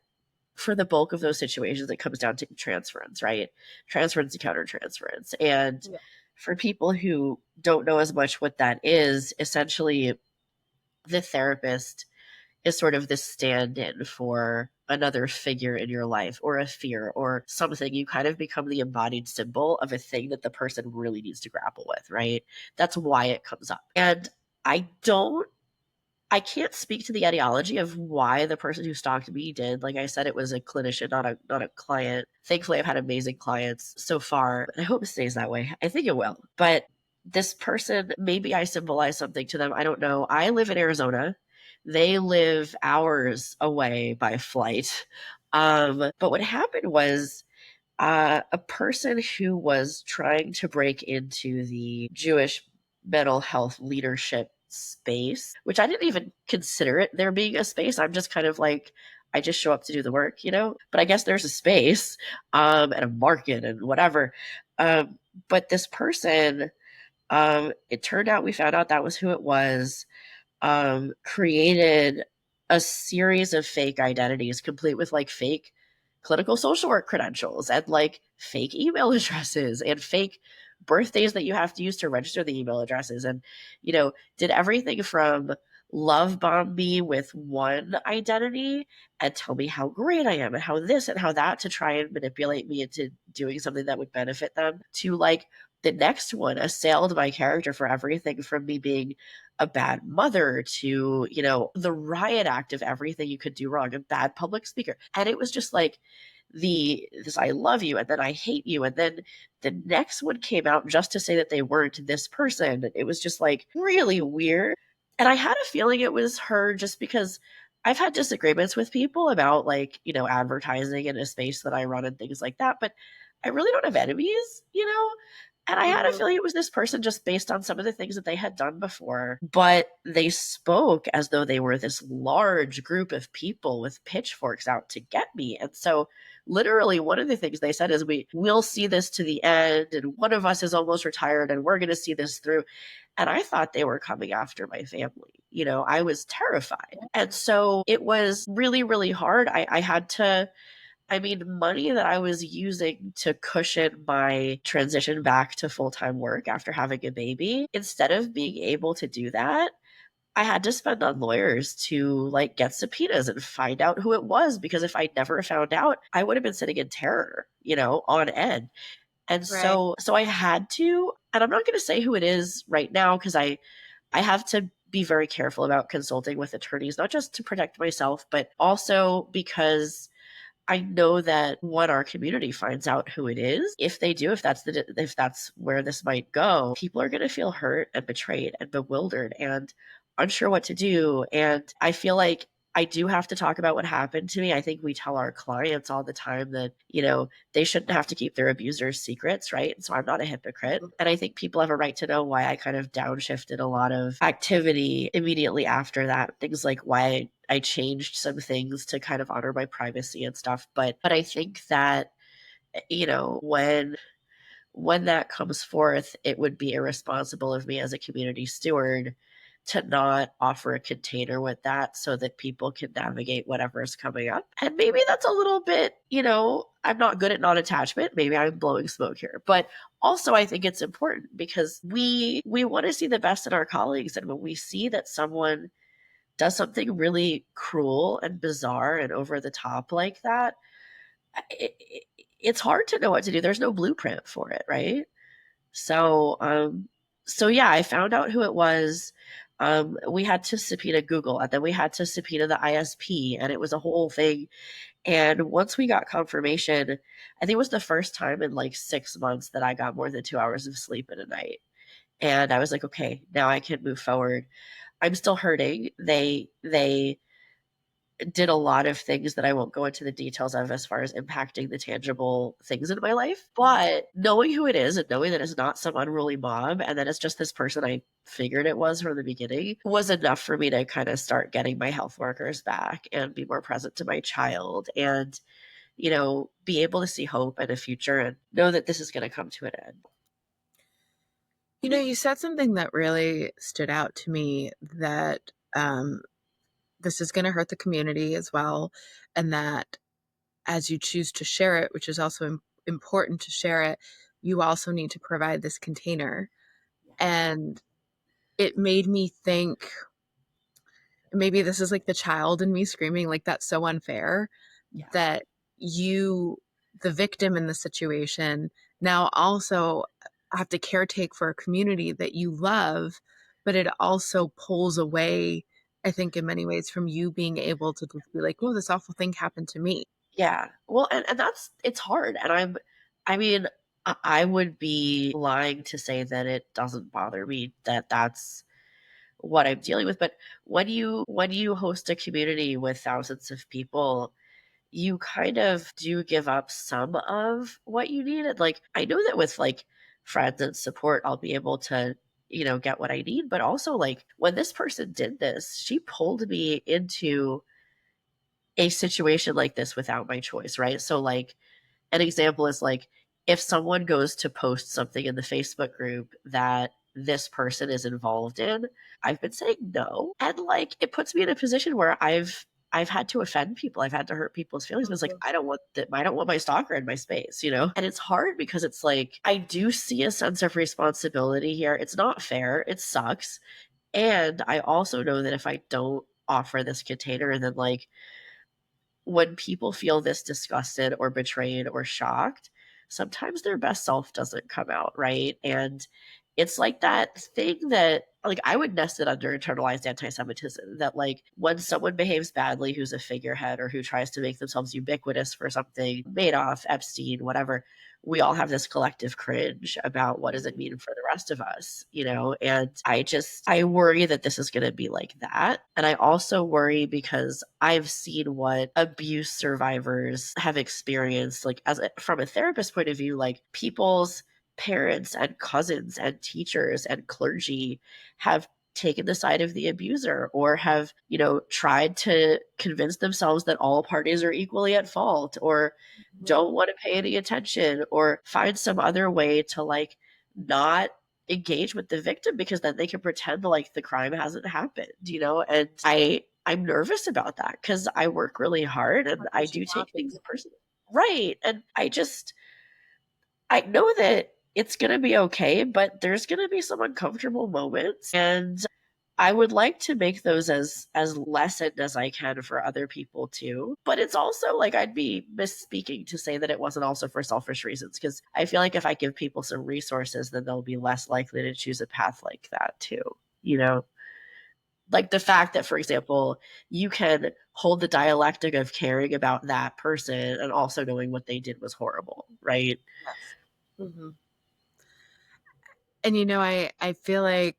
for the bulk of those situations, it comes down to transference, right? Transference and countertransference. And
Yeah.
for people who don't know as much what that is, essentially the therapist is sort of this stand in for another figure in your life or a fear or something. You kind of become the embodied symbol of a thing that the person really needs to grapple with, right? That's why it comes up. And I don't I can't speak to the ideology of why the person who stalked me did. Like I said, it was a clinician, not a client. Thankfully, I've had amazing clients so far, and I hope it stays that way. I think it will. But this person, maybe I symbolize something to them. I don't know. I live in Arizona. They live hours away by flight. But what happened was a person who was trying to break into the Jewish mental health leadership space, which I didn't even consider it there being a space. I'm just kind of like, I just show up to do the work. But I guess there's a space, and a market and whatever. But this person, it turned out we found out that was who it was, created a series of fake identities, complete with like fake clinical social work credentials and like fake email addresses and fake birthdays that you have to use to register the email addresses. And, did everything from love bomb me with one identity and tell me how great I am and how this and how that to try and manipulate me into doing something that would benefit them, to like the next one assailed my character for everything from me being a bad mother to, the riot act of everything you could do wrong, a bad public speaker. And it was just like this I love you and then I hate you. And then the next one came out just to say that they weren't this person. It was just like really weird. And I had a feeling it was her just because I've had disagreements with people about like, advertising in a space that I run and things like that. But I really don't have enemies. And I had a
Mhm.
feeling it was this person just based on some of the things that they had done before. But they spoke as though they were this large group of people with pitchforks out to get me. And so, literally, one of the things they said is, we'll see this to the end. And one of us is almost retired and we're going to see this through. And I thought they were coming after my family. I was terrified. And so it was really, really hard. I had to, money that I was using to cushion my transition back to full time work after having a baby, instead of being able to do that, I had to spend on lawyers to like get subpoenas and find out who it was. Because if I never found out, I would have been sitting in terror, on end. And
Right.
so I had to, and I'm not going to say who it is right now because I have to be very careful about consulting with attorneys, not just to protect myself, but also because I know that when our community finds out who it is, if they do, if that's where this might go, people are going to feel hurt and betrayed and bewildered and unsure what to do. And I feel like I do have to talk about what happened to me. I think we tell our clients all the time that, they shouldn't have to keep their abusers' secrets, right? And so I'm not a hypocrite. And I think people have a right to know why I kind of downshifted a lot of activity immediately after that. Things like why I changed some things to kind of honor my privacy and stuff. But I think that, when that comes forth, it would be irresponsible of me as a community steward to not offer a container with that so that people can navigate whatever is coming up. And maybe that's a little bit, I'm not good at non-attachment. Maybe I'm blowing smoke here. But also I think it's important because we want to see the best in our colleagues. And when we see that someone does something really cruel and bizarre and over the top like that, it's hard to know what to do. There's no blueprint for it, right? So, yeah, I found out who it was. We had to subpoena Google, and then we had to subpoena the ISP, and it was a whole thing. And once we got confirmation, I think it was the first time in like 6 months that I got more than 2 hours of sleep in a night. And I was like, okay, now I can move forward. I'm still hurting. They did a lot of things that I won't go into the details of as far as impacting the tangible things in my life. But knowing who it is and knowing that it's not some unruly mob and that it's just this person I figured it was from the beginning was enough for me to kind of start getting my health markers back and be more present to my child and, be able to see hope and a future and know that this is going to come to an end.
You said something that really stood out to me that um, this is going to hurt the community as well. And that as you choose to share it, which is also important to share it, you also need to provide this container. And it made me think maybe this is like the child in me screaming, like, that's so unfair
Yeah.
that you, the victim in the situation, now also have to caretake for a community that you love, but it also pulls away, I think, in many ways from you being able to just be like, oh, this awful thing happened to me.
Yeah. Well, and it's hard. And I mean, I would be lying to say that it doesn't bother me that that's what I'm dealing with. But when you host a community with thousands of people, you kind of do give up some of what you needed. Like I know that with like friends and support, I'll be able to, get what I need. But also like when this person did this, she pulled me into a situation like this without my choice, right? So like an example is like if someone goes to post something in the Facebook group that this person is involved in, I've been saying no. And like it puts me in a position where I've had to offend people. I've had to hurt people's feelings. But it's like
Mhm.
I don't want my stalker in my space, you know? And it's hard because it's like I do see a sense of responsibility here. It's not fair. It sucks. And I also know that if I don't offer this container, then like when people feel this disgusted or betrayed or shocked, sometimes their best self doesn't come out, right? And it's like that thing that like I would nest it under internalized anti-Semitism that like when someone behaves badly who's a figurehead or who tries to make themselves ubiquitous for something, Madoff, Epstein, whatever, we all have this collective cringe about what does it
Mhm.
mean for the rest of us, you know? And I worry that this is going to be like that. And I also worry because I've seen what abuse survivors have experienced, like from a therapist point of view, like people's parents and cousins and teachers and clergy have taken the side of the abuser or have, you know, tried to convince themselves that all parties are equally at fault or
Mhm.
don't want to pay any attention or find some other way to like not engage with the victim because then they can pretend like the crime hasn't happened, you know? And I'm nervous about that because I work really hard and
Like
I
it should
do
not
take
be.
things personally. Right. And I know that it's gonna be okay, but there's gonna be some uncomfortable moments. And I would like to make those as lessened as I can for other people too. But it's also like I'd be misspeaking to say that it wasn't also for selfish reasons because I feel like if I give people some resources, then they'll be less likely to choose a path like that too. You know, like the fact that, for example, you can hold the dialectic of caring about that person and also knowing what they did was horrible, right?
Yes. Hmm. And I feel like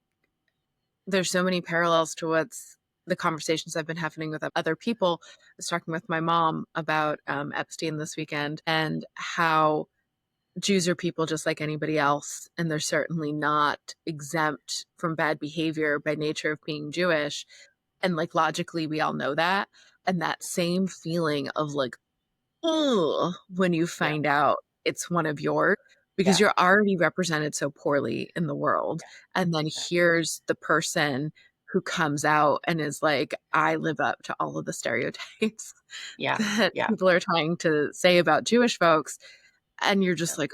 there's so many parallels to what's the conversations I've been having with other people. I was talking with my mom about Epstein this weekend and how Jews are people just like anybody else, and they're certainly not exempt from bad behavior by nature of being Jewish. And like logically, we all know that. And that same feeling of like, ugh, when you
Yeah,
find out it's one of yours, because
yeah,
you're already represented so poorly in the world. And then
yeah,
here's the person who comes out and is like, I live up to all of the stereotypes
yeah,
that
yeah,
people are trying to say about Jewish folks. And you're
yeah.
just like,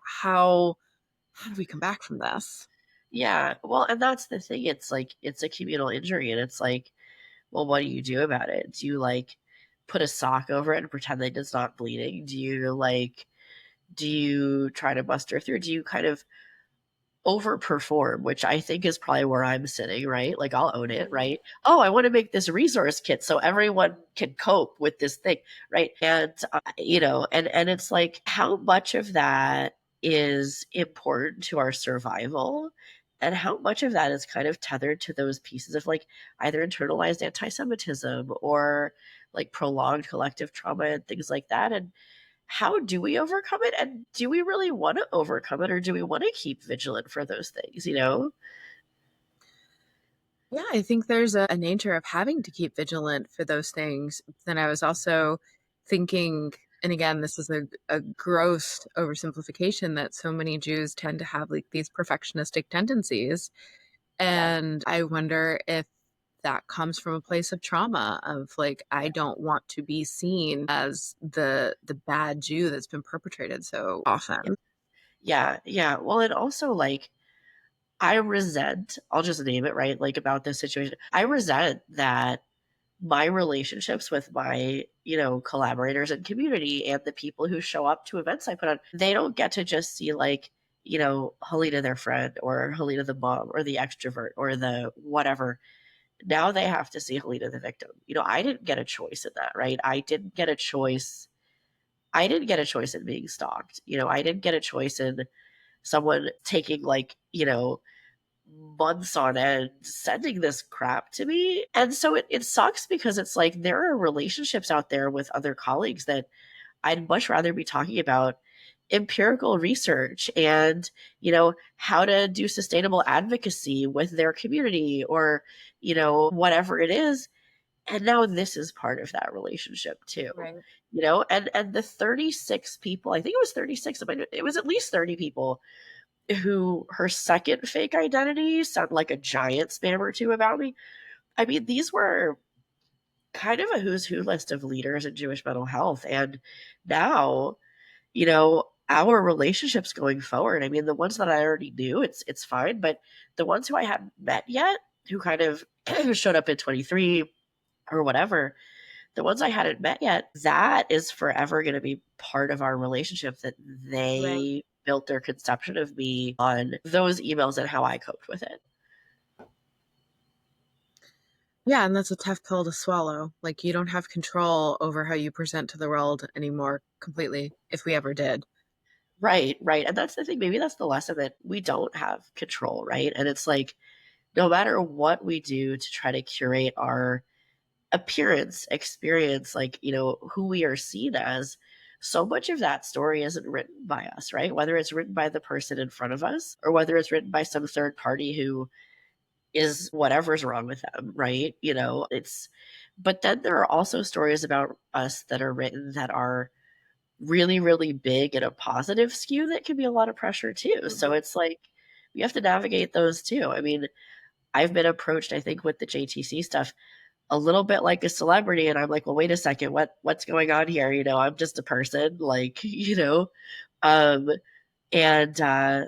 how do we come back from this?
Yeah, well, and that's the thing, it's like it's a communal injury, and it's like, well, what do you do about it? Do you, like, put a sock over it and pretend that it's not bleeding? Do you try to muster through? Do you kind of overperform, which I think is probably where I'm sitting, right? Like, I'll own it,
Mhm.
right? "Oh, I wanna make this resource kit so everyone can cope with this thing," right? And, you know, and it's like, how much of that is important to our survival, and how much of that is kind of tethered to those pieces of, like, either internalized anti-Semitism or, like, prolonged collective trauma and things like that, and how do we overcome it? And do we really want to overcome it or do we want to keep vigilant for those things, you know?
Yeah, I think there's a nature of having to keep vigilant for those things. Then I was also thinking, and again, this is a gross oversimplification, that so many Jews tend to have like these perfectionistic tendencies.
Yeah.
And I wonder if that comes from a place of trauma of like, I
Yeah.
don't want to be seen as the bad Jew that's been perpetrated so
Yeah.
often.
Yeah. Yeah. Well, and also like I resent, I'll just name it right, like about this situation. I resent that my relationships with my, you know, collaborators and community and the people who show up to events I put on, they don't get to just see like, you know, Helena their friend or Helena the mom or the extrovert or the whatever. Now they have to see Helena the victim. You know, I didn't get a choice in that, right? I didn't get a choice. I didn't get a choice in being stalked. You know, I didn't get a choice in someone taking like, you know, months on end sending this crap to me. And so it sucks because it's like there are relationships out there with other colleagues that I'd much rather be talking about empirical research and, you know, how to do sustainable advocacy with their community or, you know, whatever it is. And now this is part of that relationship too.
Right.
You know, and the 36 people, I think it was 36, it was at least 30 people who her second fake identity sounded like a giant spam or two about me. I mean, these were kind of a who's who list of leaders in Jewish mental health. And now, our relationships going forward, I mean, the ones that I already knew, it's fine, but the ones who I hadn't met yet, who kind of showed up in 23 or whatever, the ones I hadn't met yet, that is forever going to be part of our relationship, that
Right.
they built their conception of me on those emails and how I coped with it.
Yeah, and that's a tough pill to swallow. Like, you don't have control over how you present to the world anymore completely, if we ever did.
Right, right. And that's the thing. Maybe that's the lesson, that we don't have control, right? And it's like, no matter what we do to try to curate our appearance, experience, like, who we are seen as, so much of that story isn't written by us, right? Whether it's written by the person in front of us or whether it's written by some third party who is whatever's wrong with them, right? But then there are also stories about us that are written that are really, really big and a positive skew that can be a lot of pressure too. So
Mhm.
it's like we have to navigate those too. I mean, I've been approached, I think, with the JTC stuff a little bit like a celebrity, and I'm like, well, wait a second, what's going on here? I'm just a person, like, um, and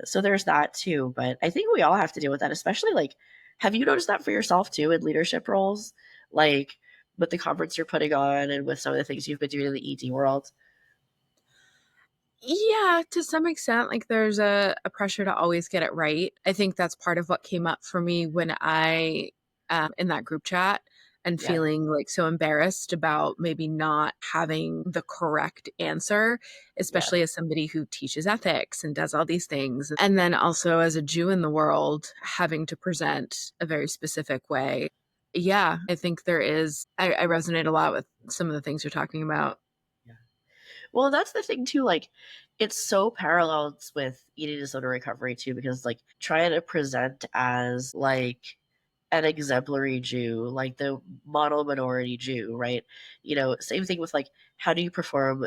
so there's that too. But I think we all have to deal with that, especially like, have you noticed that for yourself too in leadership roles, like with the conference you're putting on and with some of the things you've been doing in the ED world?
Yeah, to some extent, like there's a pressure to always get it right. I think that's part of what came up for me when I in that group chat and
Yeah,
feeling like so embarrassed about maybe not having the correct answer,
yeah.
especially as somebody who teaches ethics and does all these things. And then also as a Jew in the world, having to present a very specific way. Yeah, I think I resonate a lot with some of the things you're talking about.
Yeah. Well, that's the thing too, like, it's so parallels with eating disorder recovery too, because, like, trying to present as, like, an exemplary Jew, like the model minority Jew, right? Same thing with, like, how do you perform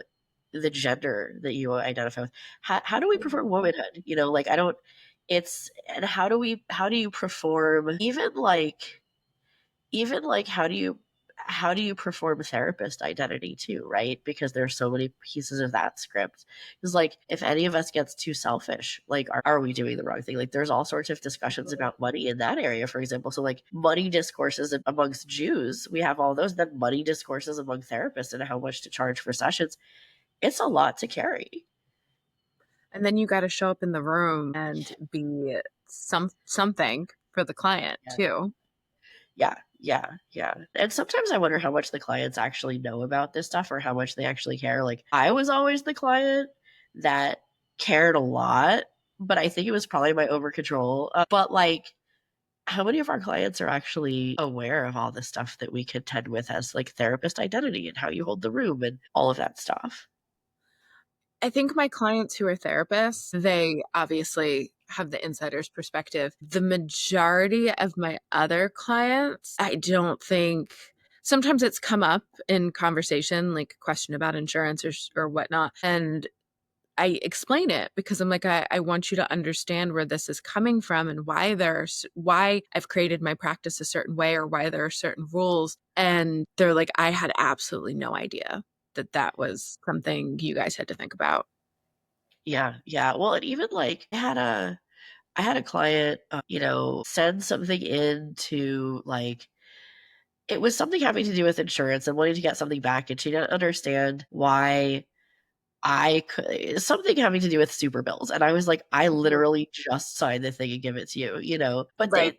the gender that you identify with? How do we perform womanhood? Like, I don't it's and how do you perform even like how do you perform a therapist identity too, right? Because there's so many pieces of that script. Because, like, if any of us gets too selfish, like, are we doing the wrong thing? Like, there's all sorts of discussions about money in that area, for example. So, like, money discourses amongst Jews, we have all those. Then money discourses among therapists and how much to charge for sessions. It's a lot to carry.
And then you got to show up in the room and be something for the client
Yeah.
too.
Yeah, yeah, yeah. And sometimes I wonder how much the clients actually know about this stuff or how much they actually care. Like, I was always the client that cared a lot, but I think it was probably my over control. But, like, how many of our clients are actually aware of all the stuff that we contend with as, like, therapist identity and how you hold the room and all of that stuff?
I think my clients who are therapists, they obviously have the insider's perspective. The majority of my other clients, I don't think sometimes it's come up in conversation, like a question about insurance or whatnot. And I explain it because I'm like, I want you to understand where this is coming from and why I've created my practice a certain way or why there are certain rules. And they're like, I had absolutely no idea that that was something you guys had to think about.
Yeah, yeah. Well, and even, like, I had a client, send something in to, like, it was something having to do with insurance and wanting to get something back, and she didn't understand why I could something having to do with super bills, and I was like, "I
Mhm.
literally just signed the thing and give it to you?" But
Right,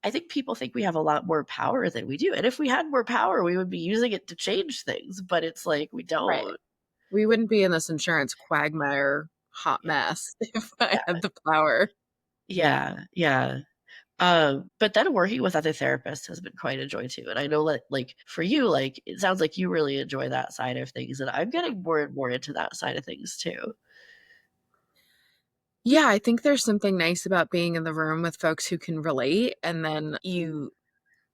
I think people think we have a lot more power than we do, and if we had more power, we would be using it to change things, but it's like we
right.
don't.
We wouldn't be in this insurance quagmire hot
Yeah,
mess if I
yeah,
had the power.
yeah, yeah. But then working with other therapists has been quite a joy too, and I know that, like, for you, like, it sounds like you really enjoy that side of things, and I'm getting more and more into that side of things too.
Yeah, I think there's something nice about being in the room with folks who can relate. And then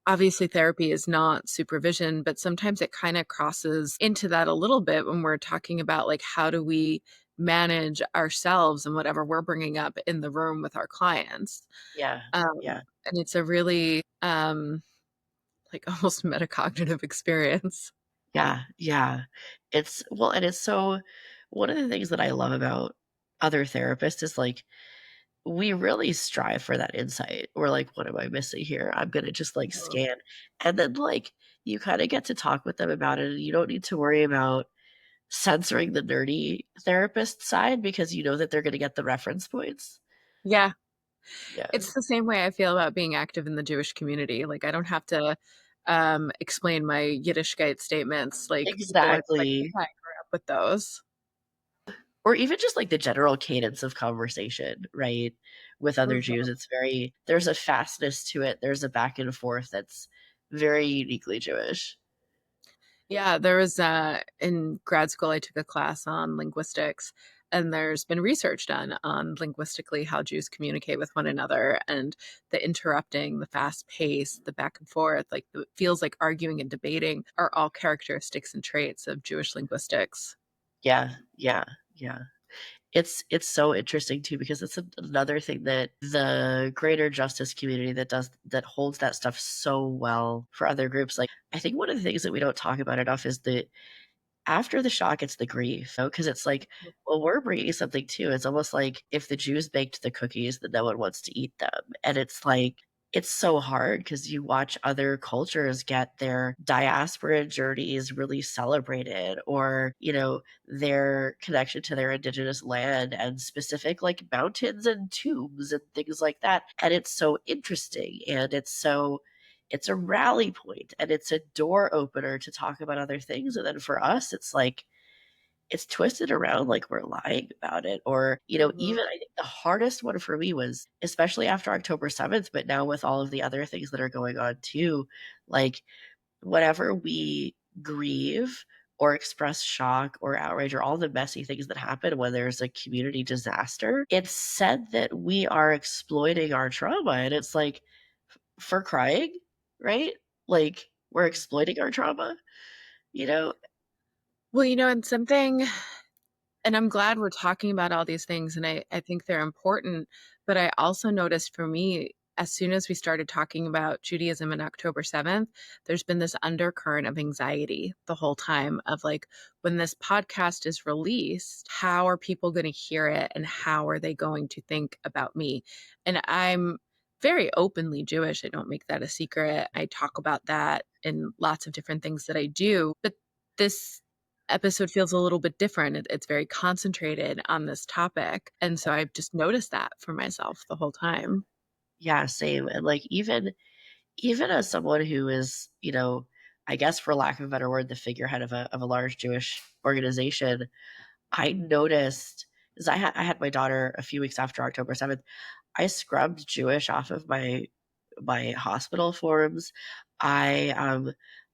obviously therapy is not supervision, but sometimes it kind of crosses into that a little bit when we're talking about like how do we manage ourselves and whatever we're bringing up in the room with our clients.
Yeah. Yeah.
And it's a really like almost metacognitive experience.
Yeah. Yeah. It's well, and it's so one of the things that I love about other therapists is like we really strive for that insight. We're like, what am I missing here? I'm gonna just like scan. And then like you kind of get to talk with them about it and you don't need to worry about censoring the nerdy therapist side because you know that they're gonna get the reference points.
Yeah,
Yeah.
it's the same way I feel about being active in the Jewish community. Like I don't have to explain my Yiddishkeit statements. Like people are like,
Exactly.
yeah, I grew up with those.
Or even just like the general cadence of conversation, right? With other Jews. It's very there's a fastness to it. There's a back and forth that's very uniquely Jewish.
Yeah, there was in grad school I took a class on linguistics, and there's been research done on linguistically how Jews communicate with one another, and the interrupting, the fast pace, the back and forth, like it feels like arguing and debating are all characteristics and traits of Jewish linguistics.
Yeah, yeah, yeah. It's so interesting too because it's another thing that the greater justice community that holds that stuff so well for other groups. Like I think one of the things that we don't talk about enough is that after the shock, it's the grief, because it's like, well, we're bringing something too. It's almost like if the Jews baked the cookies, then no one wants to eat them. And it's like, it's so hard because you watch other cultures get their diaspora journeys really celebrated or, their connection to their indigenous land and specific like mountains and tombs and things like that. And it's so interesting and it's a rally point and it's a door opener to talk about other things. And then for us, it's like, it's twisted around like we're lying about it. Or,
Mhm.
even I think the hardest one for me was, especially after October 7th, but now with all of the other things that are going on too, like whenever we grieve or express shock or outrage or all the messy things that happen when there's a community disaster, it's said that we are exploiting our trauma. And it's like, for crying, right? Like, we're exploiting our trauma, you know?
Well, and something and I'm glad we're talking about all these things, and I think they're important. But I also noticed for me, as soon as we started talking about Judaism on October 7th, there's been this undercurrent of anxiety the whole time of like, when this podcast is released, how are people going to hear it and how are they going to think about me? And I'm very openly Jewish. I don't make that a secret. I talk about that in lots of different things that I do. But this episode feels a little bit different. It's very concentrated on this topic. And so I've just noticed that for myself the whole time.
Yeah, same. And like even as someone who is, I guess for lack of a better word, the figurehead of a large Jewish organization, I noticed because I had my daughter a few weeks after October 7th. I scrubbed Jewish off of my hospital forms. I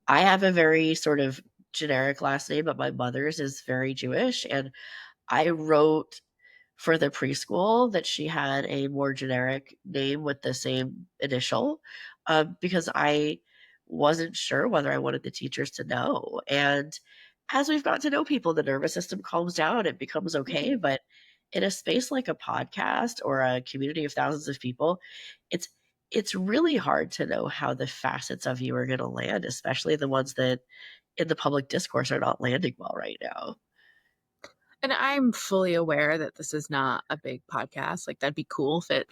have a very sort of generic last name, but my mother's is very Jewish, and I wrote for the preschool that she had a more generic name with the same initial, because I wasn't sure whether I wanted the teachers to know. And as we've gotten to know people, the nervous system calms down, it becomes okay.
Mhm.
But in a space like a podcast or a community of thousands of people, it's it's really hard to know how the facets of you are going to land, especially the ones that in the public discourse are not landing well right now.
And I'm fully aware that this is not a big podcast. Like, that'd be cool if it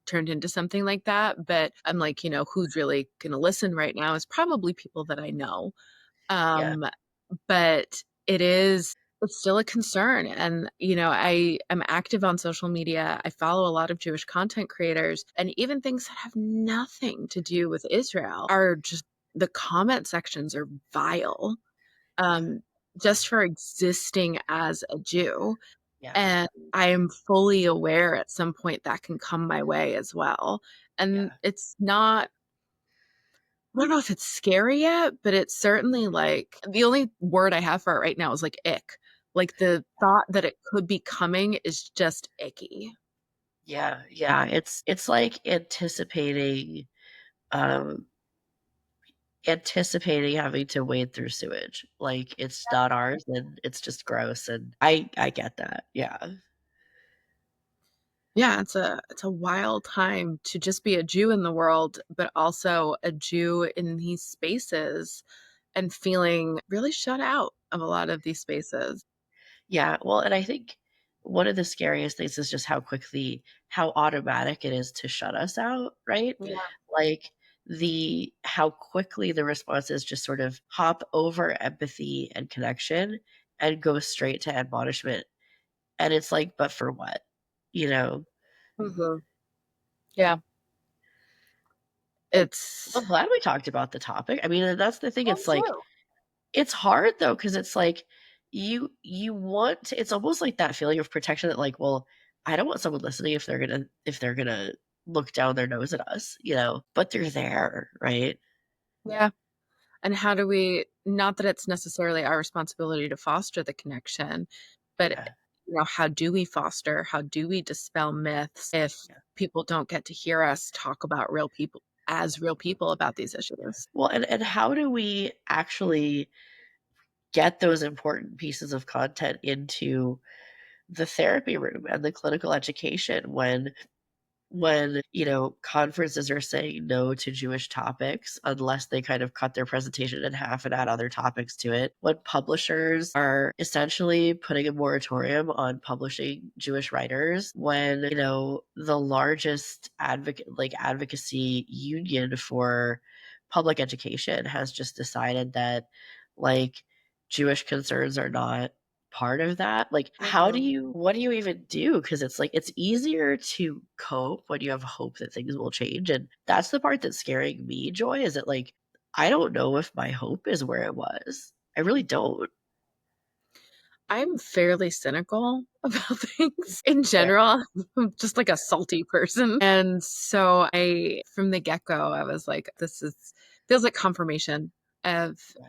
turned into something like that. But I'm like, who's really going to listen right now is probably people that I know.
Yeah,
Um, but it's still a concern. And, I am active on social media. I follow a lot of Jewish content creators, and even things that have nothing to do with Israel are just the comment sections are vile, um, just for existing as a Jew.
yeah,
And I am fully aware at some point that can come my way as well. And
yeah,
it's not I don't know if it's scary yet, but it's certainly like the only word I have for it right now is like ick. Like the thought that it could be coming is just icky.
yeah, yeah. It's like anticipating um anticipating having to wade through sewage. Like, it's not ours, and it's just gross, and I get that. Yeah.
Yeah, it's a wild time to just be a Jew in the world, but also a Jew in these spaces and feeling really shut out of a lot of these spaces.
Yeah, well, and I think one of the scariest things is just how automatic it is to shut us out, right?
Yeah.
Like, the how quickly the response is just sort of hop over empathy and connection and go straight to admonishment, and it's like, "But for what?" You know?
Mhm. Yeah,
And
it's
I'm glad we talked about the topic. I mean, and that's the thing,
me
it's like,
too.
it's hard though, because it's like you want to, it's almost like that feeling of protection that, like, well, I don't want someone listening if they're gonna look down their nose at us, but they're there, right?
Yeah. And how do we, not that it's necessarily our responsibility to foster the connection, but
Yeah,
how do we foster, how do we dispel myths if
yeah,
people don't get to hear us talk about real people as real people about these
yeah.
issues?
Well, and how do we actually get those important pieces of content into the therapy room and the clinical education when conferences are saying no to Jewish topics unless they kind of cut their presentation in half and add other topics to it, when publishers are essentially putting a moratorium on publishing Jewish writers, when the largest advocacy union for public education has just decided that, like, Jewish concerns are not part of that. Like,
Mhm.
what do you even do? Because it's like, it's easier to cope when you have hope that things will change, and that's the part that's scaring me, Joy, is that, like, I don't know if my hope is where it was. I really don't.
I'm fairly cynical about things in
Yeah,
general. I'm just like a salty person. And so from the get go, I was like, feels like confirmation of
yeah,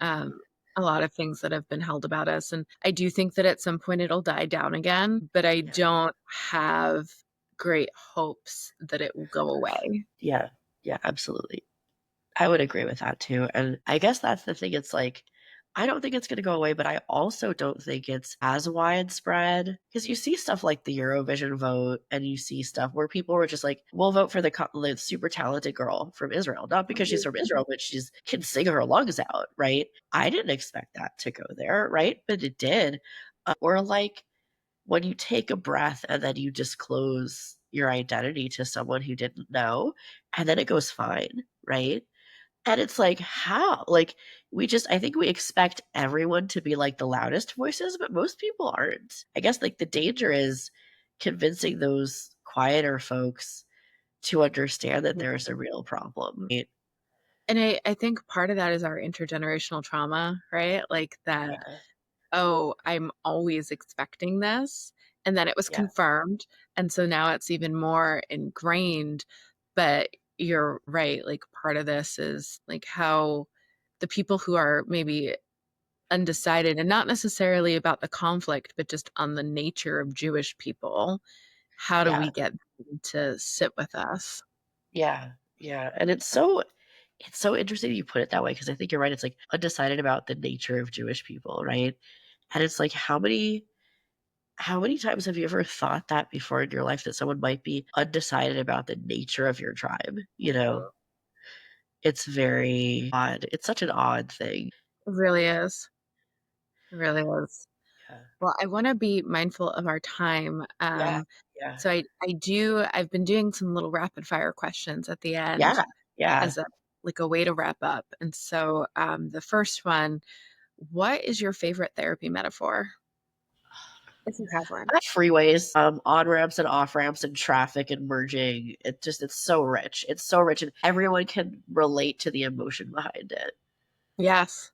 a lot of things that have been held about us. And I do think that at some point it'll die down again, but I
yeah,
don't have great hopes that it will go away.
yeah, yeah, absolutely. I would agree with that too, and I guess that's the thing, it's like, I don't think it's gonna go away, but I also don't think it's as widespread, because you see stuff like the Eurovision vote, and you see stuff where people were just like, "We'll vote for the super talented girl from Israel," not because she's
Mhm.
from Israel, but she's can sing her lungs out, right? I didn't expect that to go there, right? But it did. Or, like, when you take a breath and then you disclose your identity to someone who didn't know, and then it goes fine, right? And it's like, how? Like, I think we expect everyone to be like the loudest voices, but most people aren't. I guess, like, the danger is convincing those quieter folks to understand that there is a real problem.
And I think part of that is our intergenerational trauma, right? Like that,
Yeah,
oh, I'm always expecting this. And then it was
yeah,
confirmed. And so now it's even more ingrained. But you're right. Like part of this is like how the people who are maybe undecided and not necessarily about the conflict, but just on the nature of Jewish people, how do
yeah,
we get them to sit with us?
yeah, yeah. And it's so interesting you put it that way, because I think you're right. It's like undecided about the nature of Jewish people, right? And it's like, how many times have you ever thought that before in your life, that someone might be undecided about the nature of your tribe? It's very odd. It's such an odd thing.
It really is. It really is.
Yeah.
Well, I want to be mindful of our time.
Yeah. Yeah.
So I've been doing some little rapid fire questions at the end
Yeah. Yeah.
as a way to wrap up. And so the first one, what is your favorite therapy metaphor? If you have one.
Freeways, on-ramps and off-ramps and traffic and merging. It's so rich. It's so rich, and everyone can relate to the emotion behind it.
Yes.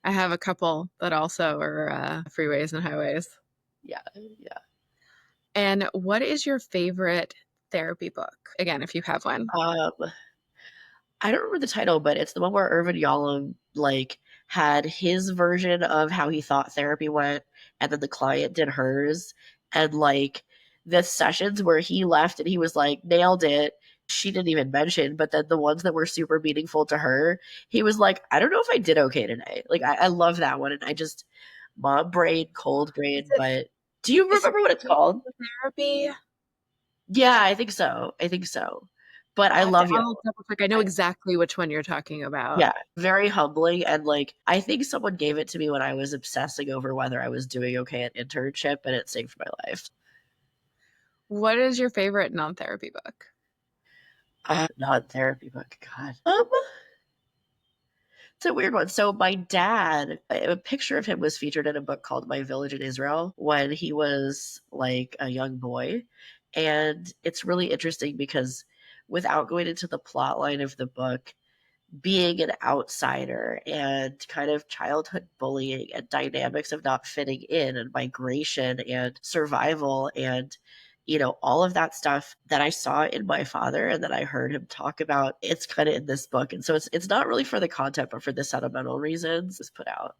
I have a couple that also are freeways and highways.
Yeah. Yeah.
And what is your favorite therapy book? Again, if you have one.
Um, I don't remember the title, but it's the one where Irvin Yalom, like, had his version of how he thought therapy went, and then the client did hers, and, like, the sessions where he left and he was like, nailed it, she didn't even mention, but then the ones that were super meaningful to her, he was like, I don't know if I did okay today. Like, I love that one. And I just, mom brain, cold
Is
brain,
it
but do you
is it
remember what it's called?
therapy?
Yeah, I think so. I think so. But I love you.
I'll double check. I know
I,
exactly which one you're talking about.
yeah, very humbling. And like, I think someone gave it to me when I was obsessing over whether I was doing okay at internship, and it saved my life.
What is your favorite non-therapy book?
Not therapy book. God. It's a weird one. So my dad, a picture of him was featured in a book called My Village in Israel when he was like a young boy. And it's really interesting because without going into the plot line of the book, being an outsider and kind of childhood bullying and dynamics of not fitting in and migration and survival and all of that stuff that I saw in my father and that I heard him talk about, it's kind of in this book. And so it's not really for the content but for the sentimental reasons it's put out.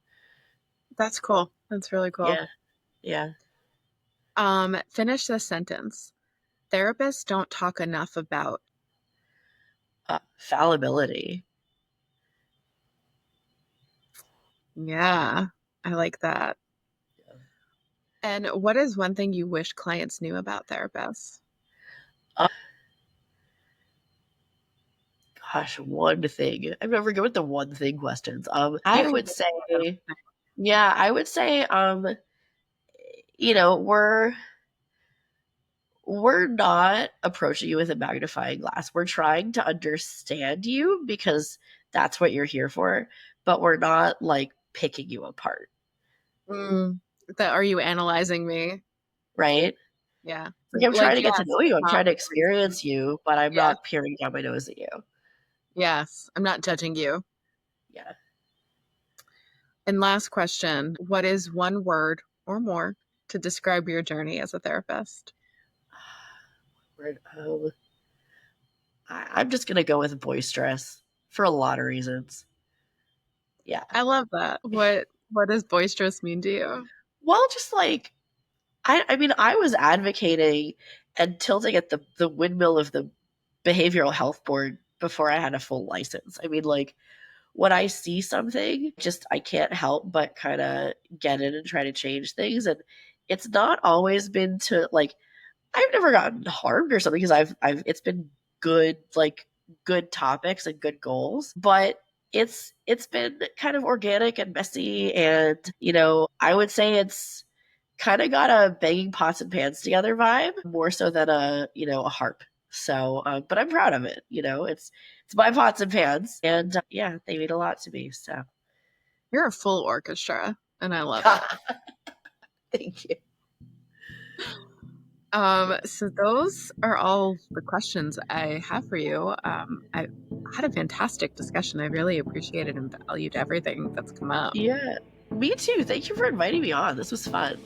That's cool. That's really cool.
Yeah, yeah.
Finish this sentence. Therapists don't talk enough about.
Fallibility.
Yeah, I like that. And what is one thing you wish clients knew about therapists?
uh, Gosh, one thing. I've never go with the one thing questions.
You
I
can
would
go with
say, yeah, I would say, you know, we're not approaching you with a magnifying glass. We're trying to understand you because that's what you're here for, but we're not like picking you apart,
Mm, that are you analyzing me?
right?
Yeah.
Like I'm
Like,
trying to get to
yes,
know you. I'm
mom,
trying to
please.
experience you, but I'm
Yes,
not peering down my nose at you.
yes. I'm not judging you.
Yeah.
And last question, what is one word or more to describe your journey as a therapist?
We're, I'm just gonna go with boisterous for a lot of reasons. Yeah.
I love that. What does boisterous mean to you?
Well, just like I mean, I was advocating and tilting at the windmill of the behavioral health board before I had a full license. I mean, like when I see something, just I can't help but kind of get in and try to change things. And it's not always been to like I've never gotten harmed or something because I've it's been good like good topics and good goals, but it's been kind of organic and messy and I would say it's kind of got a banging pots and pans together vibe more so than a harp. So, but I'm proud of it. It's my pots and pans, and yeah, they mean a lot to me. So,
You're a full orchestra, and I love it.
thank you.
So those are all the questions I have for you. I had a fantastic discussion. I really appreciated and valued everything that's come up.
Yeah, me too. Thank you for inviting me on. This was fun.